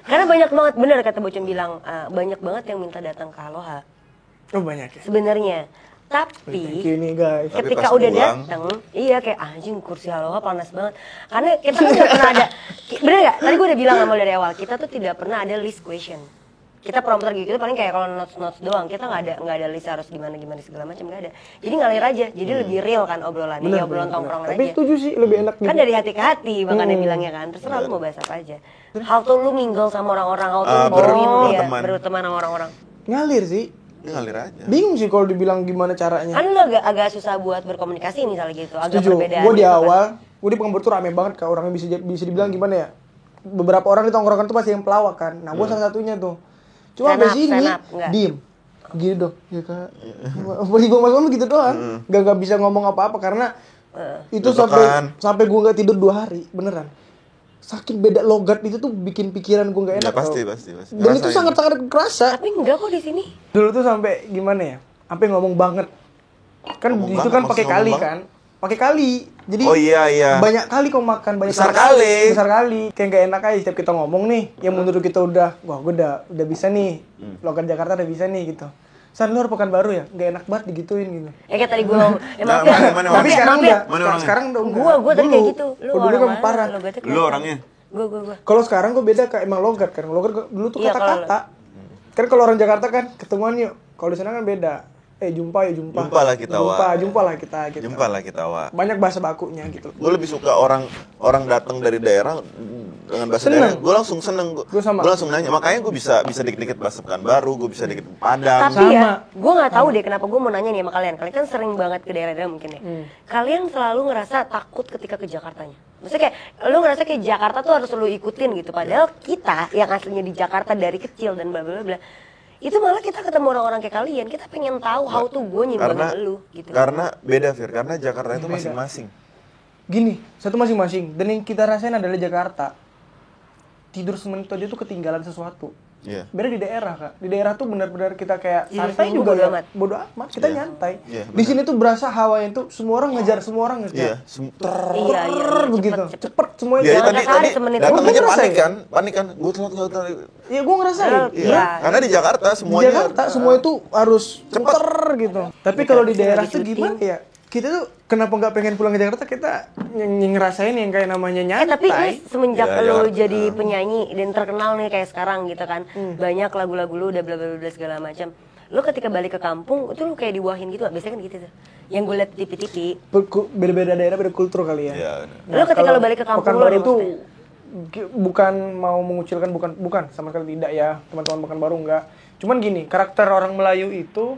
Speaker 1: Karena banyak banget, bener kata Bocem bilang, banyak banget yang minta datang ke Aloha.
Speaker 2: Oh, banyak ya.
Speaker 1: Sebenarnya.
Speaker 2: Thank
Speaker 1: Tapi
Speaker 2: you nih, guys.
Speaker 3: Tapi
Speaker 1: ketika
Speaker 3: pas
Speaker 1: udah
Speaker 3: pulang,
Speaker 1: datang, iya kayak anjing kursi Aloha panas banget. Karena kita kan nggak pernah ada, bener nggak? Tadi gue udah bilang sama dari awal, kita tuh tidak pernah ada list question. Kita prompter gitu paling kayak kalau notes doang. Kita nggak ada list harus gimana segala macam nggak ada. Jadi ngalir aja. Jadi lebih real kan obrolannya, ya obrolan tongkrongan
Speaker 2: Tapi
Speaker 1: aja.
Speaker 2: setuju sih, lebih enak
Speaker 1: Kan
Speaker 2: gitu.
Speaker 1: dari hati ke hati makanya bilangnya kan. Terserah lu mau bahas apa aja. How to lu mingle sama orang-orang, how to lu
Speaker 3: berteman.
Speaker 1: berteman sama orang-orang.
Speaker 2: Ngalir sih.
Speaker 3: Ini ngalir aja.
Speaker 2: Bingung sih kalau dibilang gimana caranya.
Speaker 1: Kan lu agak susah buat berkomunikasi misalnya gitu, agak
Speaker 2: Setuju.
Speaker 1: perbedaan.
Speaker 2: Gue di
Speaker 1: gitu kan.
Speaker 2: awal, gue di Pekanbaru tuh rame banget kak. Orangnya bisa dibilang gimana ya? Beberapa orang di tongkrongan tuh pasti yang pelawak kan. Nah, gue salah satunya tuh. Cuma
Speaker 1: Stand
Speaker 2: sampai
Speaker 1: up,
Speaker 2: sini
Speaker 1: stand up, enggak?
Speaker 2: diem. Gini dong, ya kak. Bagi gue mas gitu doang. Gak bisa ngomong apa-apa karena itu
Speaker 3: Deg-degan.
Speaker 2: sampai gue nggak tidur 2 hari, beneran. Saking beda logat itu tuh bikin pikiran gue nggak
Speaker 3: Ya
Speaker 2: enak.
Speaker 3: pasti,
Speaker 2: tau.
Speaker 3: pasti.
Speaker 2: Dan itu
Speaker 3: Ngerasain.
Speaker 2: sangat-sangat kerasa.
Speaker 1: Tapi enggak kok di sini.
Speaker 2: Dulu tuh sampai gimana ya? Sampai ngomong banget. Kan
Speaker 3: Ngomong
Speaker 2: itu
Speaker 3: banget,
Speaker 2: kan
Speaker 3: maksud
Speaker 2: pakai
Speaker 3: ngomong
Speaker 2: kali
Speaker 3: banget?
Speaker 2: kan. Pakai kali. Jadi
Speaker 3: Oh iya.
Speaker 2: banyak kali kau makan, banyak
Speaker 3: Besar kali.
Speaker 2: Besar kali. Kayak gak enak aja setiap kita ngomong nih. Yang menurut kita udah, wah gue udah bisa nih. Logat Jakarta udah bisa nih gitu. San lu orang Pekanbaru ya? Gak enak banget digituin gitu.
Speaker 1: Ya kayak tadi gue ngomong,
Speaker 3: Nah, mana
Speaker 2: Tapi sekarang
Speaker 1: maaf ya.
Speaker 2: udah.
Speaker 3: Mana orangnya?
Speaker 2: Sekarang udah enggak.
Speaker 1: Gua tadi kayak gitu. Lu
Speaker 2: Kalau dulu
Speaker 1: orang
Speaker 2: kan
Speaker 1: mana?
Speaker 2: parah.
Speaker 1: Logatnya
Speaker 3: Lu orangnya?
Speaker 1: Gue.
Speaker 2: Kalau sekarang gue beda kayak emang logat kan. Logat dulu tuh
Speaker 1: Iya,
Speaker 2: kata-kata. Kan kalau orang Jakarta kan ketemuan yuk. Kalau di sana kan beda. Jumpa.
Speaker 3: Jumpa lah kita, Wak.
Speaker 2: Jumpa lah kita gitu.
Speaker 3: Jumpa lah kita, Wak.
Speaker 2: Banyak bahasa bakunya gitu.
Speaker 3: Gue lebih suka orang datang dari daerah dengan bahasa daerah. Gue langsung seneng. Gue langsung nanya. Makanya gue bisa dikit-dikit bahasa Pekanbaru, gue bisa dikit Padang.
Speaker 1: Tapi ya, gue nggak tahu deh kenapa gue mau nanya nih sama kalian. Kalian kan sering banget ke daerah-daerah mungkin ya. Kalian selalu ngerasa takut ketika ke Jakartanya. Maksudnya kayak lu ngerasa kayak Jakarta tuh harus lu ikutin gitu. Padahal kita yang aslinya di Jakarta dari kecil dan bla bla bla. Itu malah kita ketemu orang-orang kayak kalian, kita pengen tahu how to gue nyimbangin lu gitu.
Speaker 3: Karena beda, Fir. Karena Jakarta itu masing-masing.
Speaker 2: Gini, satu masing-masing. Dan yang kita rasain adalah Jakarta. Tidur semenit aja tuh ketinggalan sesuatu.
Speaker 3: Iya.
Speaker 2: Beda di daerah, Kak. Di daerah tuh benar-benar kita kayak
Speaker 1: Tidur
Speaker 2: santai
Speaker 1: seminggu
Speaker 2: juga
Speaker 1: bodo
Speaker 2: ya.
Speaker 1: amat.
Speaker 2: Bodo amat, kita nyantai.
Speaker 3: Iya,
Speaker 2: Di sini tuh berasa hawanya tuh semua orang ngejar semua orang
Speaker 3: Iya.
Speaker 1: Iya,
Speaker 2: begitu. Cepet semuanya.
Speaker 3: Jadi
Speaker 1: Jangan
Speaker 3: tadi
Speaker 1: sekali semenit
Speaker 3: datang
Speaker 2: aja.
Speaker 3: aja
Speaker 2: Gua
Speaker 3: panik
Speaker 2: ngerasain.
Speaker 3: kan? Gue telat.
Speaker 2: Iya, gue ngerasain.
Speaker 3: Iya. Karena di Jakarta
Speaker 2: Di
Speaker 3: semuanya
Speaker 2: Jakarta semua itu harus cepet gitu. Tapi kalau di daerah tuh
Speaker 1: syuting.
Speaker 2: gimana ya? Kita tuh kenapa nggak pengen pulang ke Jakarta? Kita ngerasain yang kayak namanya nyantai.
Speaker 1: Tapi ini semenjak
Speaker 3: Ya,
Speaker 1: lo
Speaker 3: Jakarta.
Speaker 1: jadi penyanyi dan terkenal nih kayak sekarang gitu kan, banyak lagu-lagu lu udah bla bla bla segala macam. Lo ketika balik ke kampung itu lu kayak diwahin gitu, biasanya kan gitu tuh. Yang gue liat di TV.
Speaker 2: Beda-beda daerah, beda kultur kali ya.
Speaker 3: Iya.
Speaker 1: Lo ketika
Speaker 2: kalau
Speaker 1: lo balik ke kampung lo
Speaker 2: Pekanbaru
Speaker 1: deh
Speaker 2: tuh
Speaker 1: maksudnya.
Speaker 2: bukan mau mengucilkan, bukan sama sekali tidak ya, teman-teman Pekanbaru enggak. Cuman gini, karakter orang Melayu itu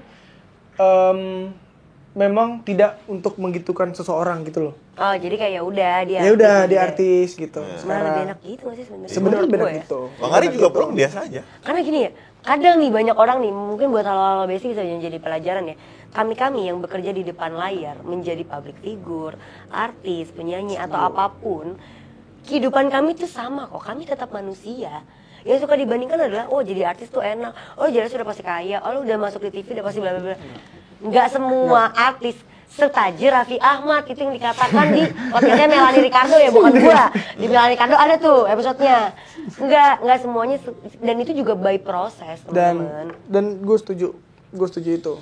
Speaker 2: memang tidak untuk menggitukan seseorang gitu loh.
Speaker 1: Oh jadi kayak ya udah dia.
Speaker 2: Ya udah
Speaker 1: artis
Speaker 2: dia
Speaker 1: gitu.
Speaker 2: artis gitu.
Speaker 1: Sebenarnya lebih enak gitu nggak sih sebenarnya?
Speaker 2: Sebenarnya
Speaker 1: Menurut
Speaker 2: beda
Speaker 1: gue ya.
Speaker 2: gitu.
Speaker 3: Bang Ari juga pulang biasa aja.
Speaker 1: Karena gini ya, kadang nih banyak orang nih, mungkin buat hal-hal basic bisa jadi pelajaran ya. Kami yang bekerja di depan layar, menjadi public figure, artis, penyanyi atau apapun, kehidupan kami tuh sama kok, kami tetap manusia. Yang suka dibandingkan adalah, oh jadi artis tuh enak, oh jadi sudah pasti kaya, oh lu udah masuk di TV udah pasti bla bla bla. Nggak semua artis setajir Raffi Ahmad itu yang dikatakan di podcastnya Melanie Ricardo ya, bukan gua. Di Melanie Ricardo ada tuh episodenya. Nggak semuanya, dan itu juga by proses, teman-teman.
Speaker 2: Dan gue setuju itu.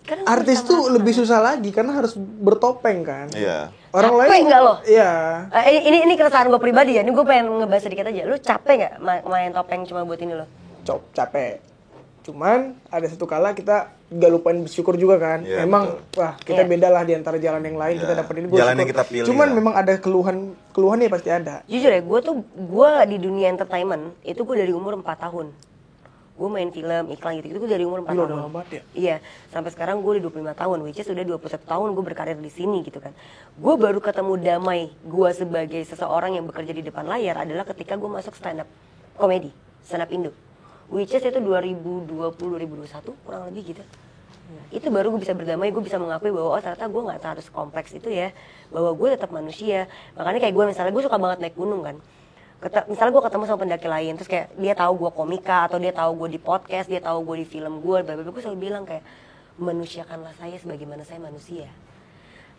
Speaker 1: Kadang
Speaker 2: Artis
Speaker 1: sama-
Speaker 2: tuh lebih susah lagi karena harus bertopeng kan.
Speaker 3: Iya.
Speaker 2: Orang
Speaker 1: Capek
Speaker 2: lain
Speaker 1: nggak lo?
Speaker 2: Iya.
Speaker 1: Ini keresahan gue pribadi ya. Ini gue pengen ngebahas sedikit aja. Lu capek nggak main topeng cuma buat ini lo?
Speaker 2: Capek. Cuman ada satu kala kita gak lupain bersyukur juga kan.
Speaker 3: Iya,
Speaker 2: Memang
Speaker 3: betul.
Speaker 2: wah kita
Speaker 1: Iya.
Speaker 2: beda lah di antara jalan yang lain, kita
Speaker 3: Iya.
Speaker 2: dapat ini gua
Speaker 3: Jalan
Speaker 2: syukur.
Speaker 3: yang kita pilih
Speaker 2: Cuman
Speaker 3: lah.
Speaker 2: memang ada keluhan ya pasti ada.
Speaker 1: Jujur ya, gue di dunia entertainment itu gue dari umur 4 tahun. Gue main film, iklan gitu-gitu gue dari umur 4
Speaker 2: Gila,
Speaker 1: tahun.
Speaker 2: lama banget ya.
Speaker 1: Iya, sampai sekarang gue udah 25 tahun, which is udah 21 tahun gue berkarir di sini gitu kan. Gue baru ketemu damai gue sebagai seseorang yang bekerja di depan layar adalah ketika gue masuk stand up komedi, stand up Indo. Which is itu 2020-2021 kurang lebih gitu. Itu baru gue bisa berdamai, gue bisa mengakui bahwa oh ternyata gue nggak harus kompleks itu ya, bahwa gue tetap manusia. Makanya kayak gue misalnya gue suka banget naik gunung kan. Misalnya gue ketemu sama pendaki lain, terus kayak dia tahu gue komika atau dia tahu gue di podcast, dia tahu gue di film gue selalu bilang kayak manusiakanlah saya sebagaimana saya manusia.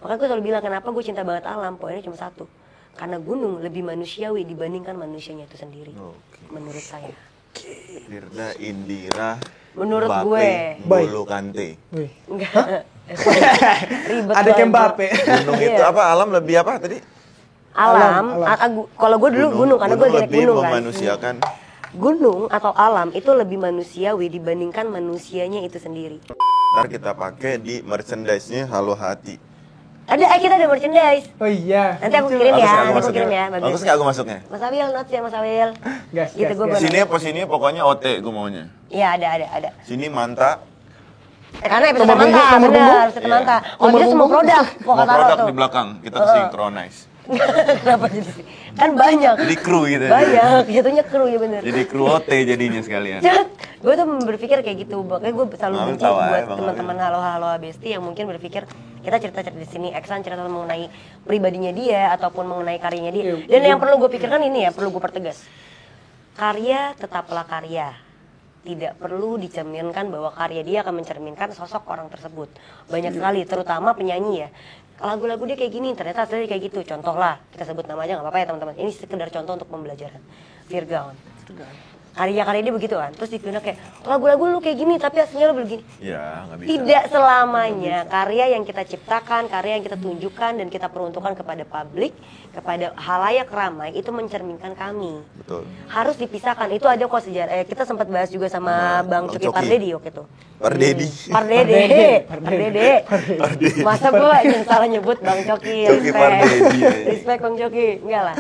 Speaker 1: Makanya gue selalu bilang kenapa gue cinta banget alam, poinnya cuma satu, karena gunung lebih manusiawi dibandingkan manusianya itu sendiri.
Speaker 3: Oke.
Speaker 1: Menurut saya.
Speaker 3: Firda Indira.
Speaker 1: Menurut
Speaker 3: Mbappe,
Speaker 1: gue.
Speaker 3: N'Golo Kante.
Speaker 2: Wih.
Speaker 1: Enggak. Ribet
Speaker 2: Ada
Speaker 1: banget.
Speaker 2: Mbappe.
Speaker 3: Gunung itu
Speaker 1: Iya.
Speaker 3: apa? Alam lebih apa tadi?
Speaker 2: Alam.
Speaker 1: Kalau gue dulu gunung karena gue naik
Speaker 3: lebih
Speaker 1: gunung kan.
Speaker 3: memanusiakan.
Speaker 1: Gunung atau alam itu lebih manusiawi dibandingkan manusianya itu sendiri.
Speaker 3: Ntar kita pakai di merchandise-nya Halo Hati.
Speaker 1: Kita ada merchandise.
Speaker 2: Oh iya.
Speaker 1: Nanti aku kirim ya,
Speaker 3: nggak
Speaker 1: nanti aku
Speaker 3: masuknya?
Speaker 1: kirim ya.
Speaker 3: Bagus
Speaker 1: Bagus.
Speaker 3: nggak aku masuknya?
Speaker 1: Mas Awil, notes ya Mas Awil.
Speaker 2: Gas,
Speaker 1: Gitu
Speaker 2: gas,
Speaker 1: gue
Speaker 2: gas.
Speaker 3: Posisinya pokoknya OT gue maunya.
Speaker 1: Iya ada.
Speaker 3: Sini Manta.
Speaker 1: Karena episode
Speaker 2: Nomor
Speaker 1: mantap,
Speaker 2: punggung,
Speaker 1: bener, episode
Speaker 3: Iya.
Speaker 1: mantap. Oh
Speaker 2: Nomor
Speaker 1: dia semua
Speaker 2: punggung.
Speaker 1: produk, mau
Speaker 3: Mau
Speaker 1: kata
Speaker 3: produk
Speaker 1: tuh.
Speaker 3: di belakang, kita synchronize.
Speaker 1: Kenapa jadi sih? Kan banyak.
Speaker 3: Jadi kru gitu.
Speaker 1: Banyak, jatuhnya kru ya bener.
Speaker 3: Jadi kru OT jadinya sekalian.
Speaker 1: Gue tuh berpikir kayak gitu, makanya gue selalu
Speaker 3: Bang
Speaker 1: benci
Speaker 3: tahu aja,
Speaker 1: buat
Speaker 3: Bang
Speaker 1: teman-teman halo Besti yang mungkin berpikir kita cerita-cerita di sini, Eksan cerita mengenai pribadinya dia ataupun mengenai karyanya dia. Dan yang perlu gue pikirkan ini ya, perlu gue pertegas. Karya tetaplah karya. Tidak perlu dicerminkan bahwa karya dia akan mencerminkan sosok orang tersebut. Banyak sekali, terutama penyanyi ya. Lagu-lagu dia kayak gini, ternyata aslinya kayak gitu. Contoh lah, kita sebut nama aja nggak apa-apa ya teman-teman. Ini sekedar contoh untuk pembelajaran. Virgaon. karya-karya dia begitu kan. Terus dikira kayak lagu-lagu lu kayak gini tapi aslinya lu begini.
Speaker 3: Ya, nggak bisa.
Speaker 1: Tidak selamanya karya yang kita ciptakan, karya yang kita tunjukkan dan kita peruntukkan kepada publik, kepada halayak ramai itu mencerminkan kami.
Speaker 3: Betul.
Speaker 1: Harus dipisahkan. Itu ada kok sejarah. Kita sempat bahas juga sama Bang Coki Pardede waktu itu.
Speaker 3: Pardede.
Speaker 1: Pardede. Masa gua yang salah nyebut Bang Coki.
Speaker 3: Coki Pardede.
Speaker 1: Respect Bang Coki. Enggak lah.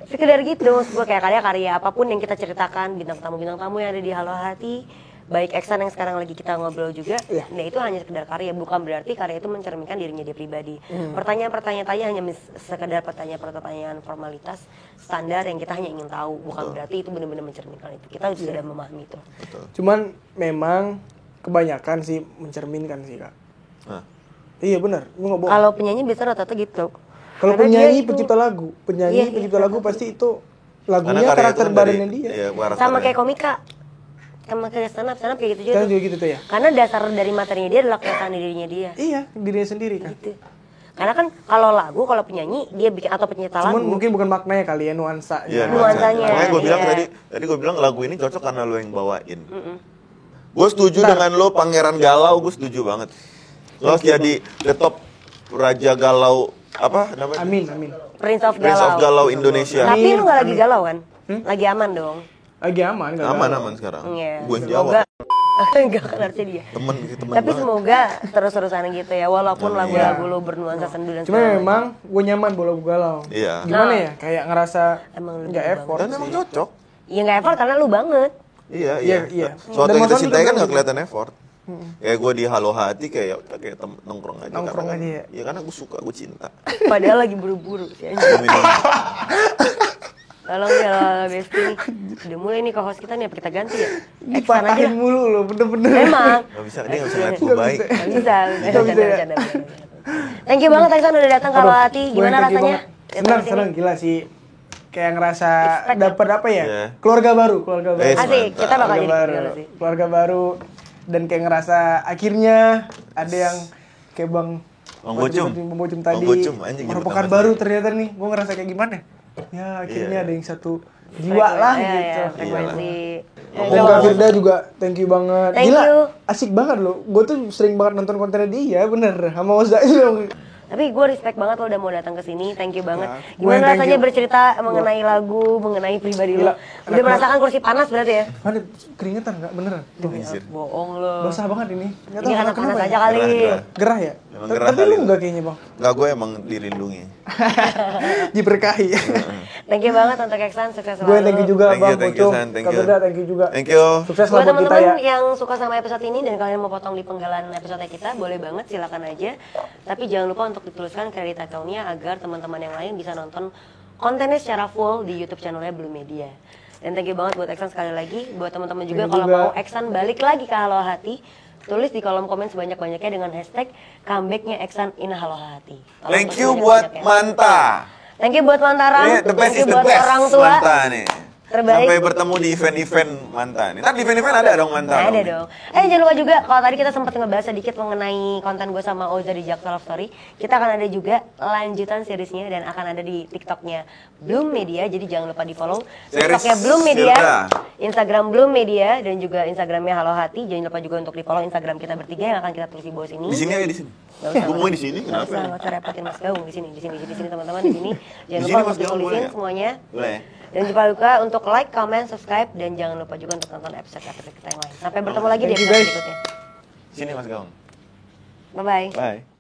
Speaker 1: Sekedar gitu, maksud gua kayak karya-karya apapun yang kita ceritakan, bintang tamu yang ada di Halo Hati, baik Eksan yang sekarang lagi kita ngobrol juga, nah itu hanya sekedar karya, bukan berarti karya itu mencerminkan dirinya dia pribadi. Pertanyaan-pertanyaan tadi hanya sekedar pertanyaan formalitas standar yang kita hanya ingin tahu, bukan berarti itu benar-benar mencerminkan itu. Kita sudah memahami itu.
Speaker 2: Cuman memang kebanyakan sih mencerminkan sih Kak.
Speaker 3: Nah.
Speaker 2: Iya benar, gua nggak bohong.
Speaker 1: Kalau penyanyi biasa rata-rata gitu.
Speaker 2: Kalau
Speaker 1: Karena
Speaker 2: penyanyi
Speaker 1: dia itu-
Speaker 2: pencipta lagu,
Speaker 1: Iya,
Speaker 2: pencipta lagu pasti itu
Speaker 3: Karena
Speaker 2: lagunya
Speaker 3: karya itu
Speaker 2: karakter
Speaker 3: kan
Speaker 2: badannya
Speaker 3: dari-
Speaker 2: dia.
Speaker 3: iya, karakternya.
Speaker 1: sama kayak komika, sama kayak stand up kayak gitu juga.
Speaker 2: Sekarang
Speaker 1: tuh.
Speaker 2: juga gitu tuh ya.
Speaker 1: Karena dasar dari materinya dia adalah keresahan dirinya dia.
Speaker 2: Iya, dirinya sendiri kan.
Speaker 1: Gitu. Karena kan kalau lagu, kalau penyanyi dia bikin atau pencipta
Speaker 2: Cuman
Speaker 1: lagu.
Speaker 2: mungkin bukan maknanya kali ya, nuansa.
Speaker 3: Iya,
Speaker 1: Nuansanya,
Speaker 3: makanya gue bilang
Speaker 1: iya.
Speaker 3: tadi gue bilang lagu ini cocok karena lo yang bawain. Gue setuju dengan lo Pangeran Galau, gue setuju banget. Lo harus jadi the top raja galau apa namanya?
Speaker 2: Amin.
Speaker 1: Prince of
Speaker 3: Prince of
Speaker 1: Galau.
Speaker 3: Galau Indonesia.
Speaker 1: Tapi lu gak lagi galau kan? Lagi aman dong.
Speaker 2: Lagi aman nggak
Speaker 3: Aman
Speaker 2: galau.
Speaker 3: aman sekarang.
Speaker 1: Iya.
Speaker 3: Gue
Speaker 1: Semoga
Speaker 3: jawab.
Speaker 1: enggak kan harusnya dia.
Speaker 3: Temen
Speaker 1: Tapi
Speaker 3: banget.
Speaker 1: semoga terus-terusan gitu ya. Walaupun
Speaker 3: Amin.
Speaker 1: lagu-lagu lu bernuansa sendu dan
Speaker 2: Cuma
Speaker 1: segala macam.
Speaker 2: memang gue nyaman bola galau.
Speaker 3: Iya.
Speaker 2: Gimana ya? Kayak ngerasa
Speaker 1: Emang lebih
Speaker 2: nggak
Speaker 1: banget.
Speaker 2: effort
Speaker 3: Dan emang
Speaker 2: sih.
Speaker 3: cocok.
Speaker 1: Ya nggak effort karena lu banget.
Speaker 3: Iya.
Speaker 2: Iya.
Speaker 3: Suatu
Speaker 2: Dan
Speaker 3: yang kita
Speaker 2: Mas Wan
Speaker 3: cintai
Speaker 2: juga
Speaker 3: kan nggak
Speaker 2: bilang
Speaker 3: kelihatan effort. Kayak gue di Halo Hati kayak nongkrong aja.
Speaker 2: Nongkrong
Speaker 3: karena
Speaker 2: aja ya.
Speaker 3: Iya karena gue suka, gue cinta.
Speaker 1: Padahal lagi buru-buru sih anjing.
Speaker 3: Gue minum.
Speaker 1: Tolong ya Besti nih. Udah mulai nih ke host kita nih, apa kita ganti ya? Eksan aja
Speaker 2: Dipatahin
Speaker 1: lah.
Speaker 2: mulu loh, bener-bener.
Speaker 1: Emang.
Speaker 3: Gak bisa, dia gak bisa ngeliat gue baik.
Speaker 1: Nggak bisa.
Speaker 2: Nggak bisa ya.
Speaker 1: Bercanda. Thank you banget Eksan udah datang ke Halo Hati. Gimana
Speaker 2: Thank you
Speaker 1: rasanya?
Speaker 2: banget.
Speaker 1: Datang ke sini?
Speaker 2: Seneng gila sih. Kayak ngerasa
Speaker 1: Expect
Speaker 2: dapat apa ya?
Speaker 3: Iya.
Speaker 2: Keluarga baru.
Speaker 3: Eh,
Speaker 1: Asik, kita bakal jadi keluarga sih.
Speaker 2: Keluarga baru. Dan kayak ngerasa akhirnya ada yang kayak Bang
Speaker 3: Bang Bocum.
Speaker 2: Bocum tadi.
Speaker 3: Bang Bocum, anjing, nyebut
Speaker 2: merupakan
Speaker 3: nama
Speaker 2: baru
Speaker 3: saya.
Speaker 2: ternyata nih. Gue ngerasa kayak gimana? Ya akhirnya
Speaker 3: Iya.
Speaker 2: ada yang satu jiwa lah
Speaker 1: Iya,
Speaker 2: gitu.
Speaker 1: iya, frekuensi.
Speaker 2: Dan Kak Firda juga thank you banget.
Speaker 1: Thank
Speaker 2: Gila,
Speaker 1: you.
Speaker 2: asik banget loh. Gue tuh sering banget nonton kontennya dia, bener. Sama Oza dong.
Speaker 1: Tapi gue respect banget lo udah mau datang ke sini. Thank you banget.
Speaker 2: Ya, gue
Speaker 1: Gimana
Speaker 2: yang thank
Speaker 1: rasanya
Speaker 2: you.
Speaker 1: bercerita mengenai lagu, mengenai pribadi lo?
Speaker 2: Gila,
Speaker 1: Udah
Speaker 2: enak
Speaker 1: merasakan kursi panas berarti ya?
Speaker 2: Ada keringetan nggak? Beneran. Tuh.
Speaker 3: Anjir.
Speaker 1: Bohong lo.
Speaker 2: Basah banget ini. Nggak
Speaker 1: Ini
Speaker 2: tahu
Speaker 1: karena
Speaker 2: kenapa
Speaker 1: panas
Speaker 2: ya.
Speaker 1: aja kali.
Speaker 3: Gerah.
Speaker 2: Gerah ya?
Speaker 3: Emang gerah
Speaker 2: Tapi
Speaker 3: kali
Speaker 2: lu
Speaker 3: lu.
Speaker 2: enggak kayaknya, Bang.
Speaker 3: Enggak, gue emang dilindungi.
Speaker 2: Diberkahi.
Speaker 1: Thank you banget untuk Eksan, sukses selalu.
Speaker 2: Gue thank you juga
Speaker 3: Thank you,
Speaker 2: Bang
Speaker 3: thank you,
Speaker 2: Bocum.
Speaker 3: San. Thank
Speaker 2: Kak
Speaker 3: you.
Speaker 2: Firda, thank you juga.
Speaker 3: Thank you.
Speaker 2: Sukses
Speaker 1: Buat
Speaker 2: lah buat kita
Speaker 1: teman-teman
Speaker 2: ya.
Speaker 1: yang suka sama episode ini dan kalian mau potong di penggalan episode kita, boleh banget silakan aja. Tapi jangan lupa untuk dituliskan kredit account-nya agar teman-teman yang lain bisa nonton kontennya secara full di YouTube channelnya Blue Media. Dan thank you banget buat Eksan sekali lagi. Buat teman-teman juga
Speaker 2: Thank you
Speaker 1: kalau
Speaker 2: juga.
Speaker 1: mau Eksan balik lagi ke Halo Hati, tulis di kolom komen sebanyak-banyaknya dengan hashtag comebacknya Eksan in Halo Hati. Tolong
Speaker 3: Thank
Speaker 1: tulis
Speaker 3: you
Speaker 1: banyak-banyak
Speaker 3: buat
Speaker 1: ya.
Speaker 3: Manta.
Speaker 1: Thank you buat Mantarang.
Speaker 3: Ini the best
Speaker 1: Thank you
Speaker 3: is the
Speaker 1: buat
Speaker 3: best.
Speaker 1: orang tua.
Speaker 3: Manta nih.
Speaker 1: Terbaik.
Speaker 3: Sampai bertemu di event-event Manta nih. Ntar di event-event ada dong Manta.
Speaker 1: Ada
Speaker 3: nih.
Speaker 1: dong. Jangan lupa juga kalau tadi kita sempat ngebahas sedikit mengenai konten gue sama Oza di Jakarta Love Story. Kita akan ada juga lanjutan seriesnya dan akan ada di TikToknya Bloom Media. Jadi jangan lupa di follow
Speaker 3: Series
Speaker 1: TikToknya Bloom Media,
Speaker 3: Firda.
Speaker 1: Instagram Bloom Media dan juga Instagramnya Halo Hati. Jangan lupa juga untuk di follow Instagram kita bertiga yang akan kita tulis di bawah sini.
Speaker 3: Di sini aja di sini.
Speaker 1: Gak usah,
Speaker 3: Gue mau di sini
Speaker 1: Nggak
Speaker 3: kenapa?
Speaker 1: usah repotin Mas Gaung di sini teman-teman di sini. Jangan
Speaker 3: Di
Speaker 1: lupa
Speaker 3: sini Mas
Speaker 1: untuk
Speaker 3: Gaung boleh
Speaker 1: ditulisin
Speaker 3: ya?
Speaker 1: semuanya.
Speaker 3: Boleh.
Speaker 1: Dan jangan lupa untuk like, comment, subscribe dan jangan lupa juga untuk nonton episode-episode kita yang lain. Sampai bertemu lagi di
Speaker 2: Thank you,
Speaker 1: episode
Speaker 2: guys.
Speaker 1: berikutnya.
Speaker 3: Sini Mas Gaung.
Speaker 1: Bye bye.
Speaker 3: Bye.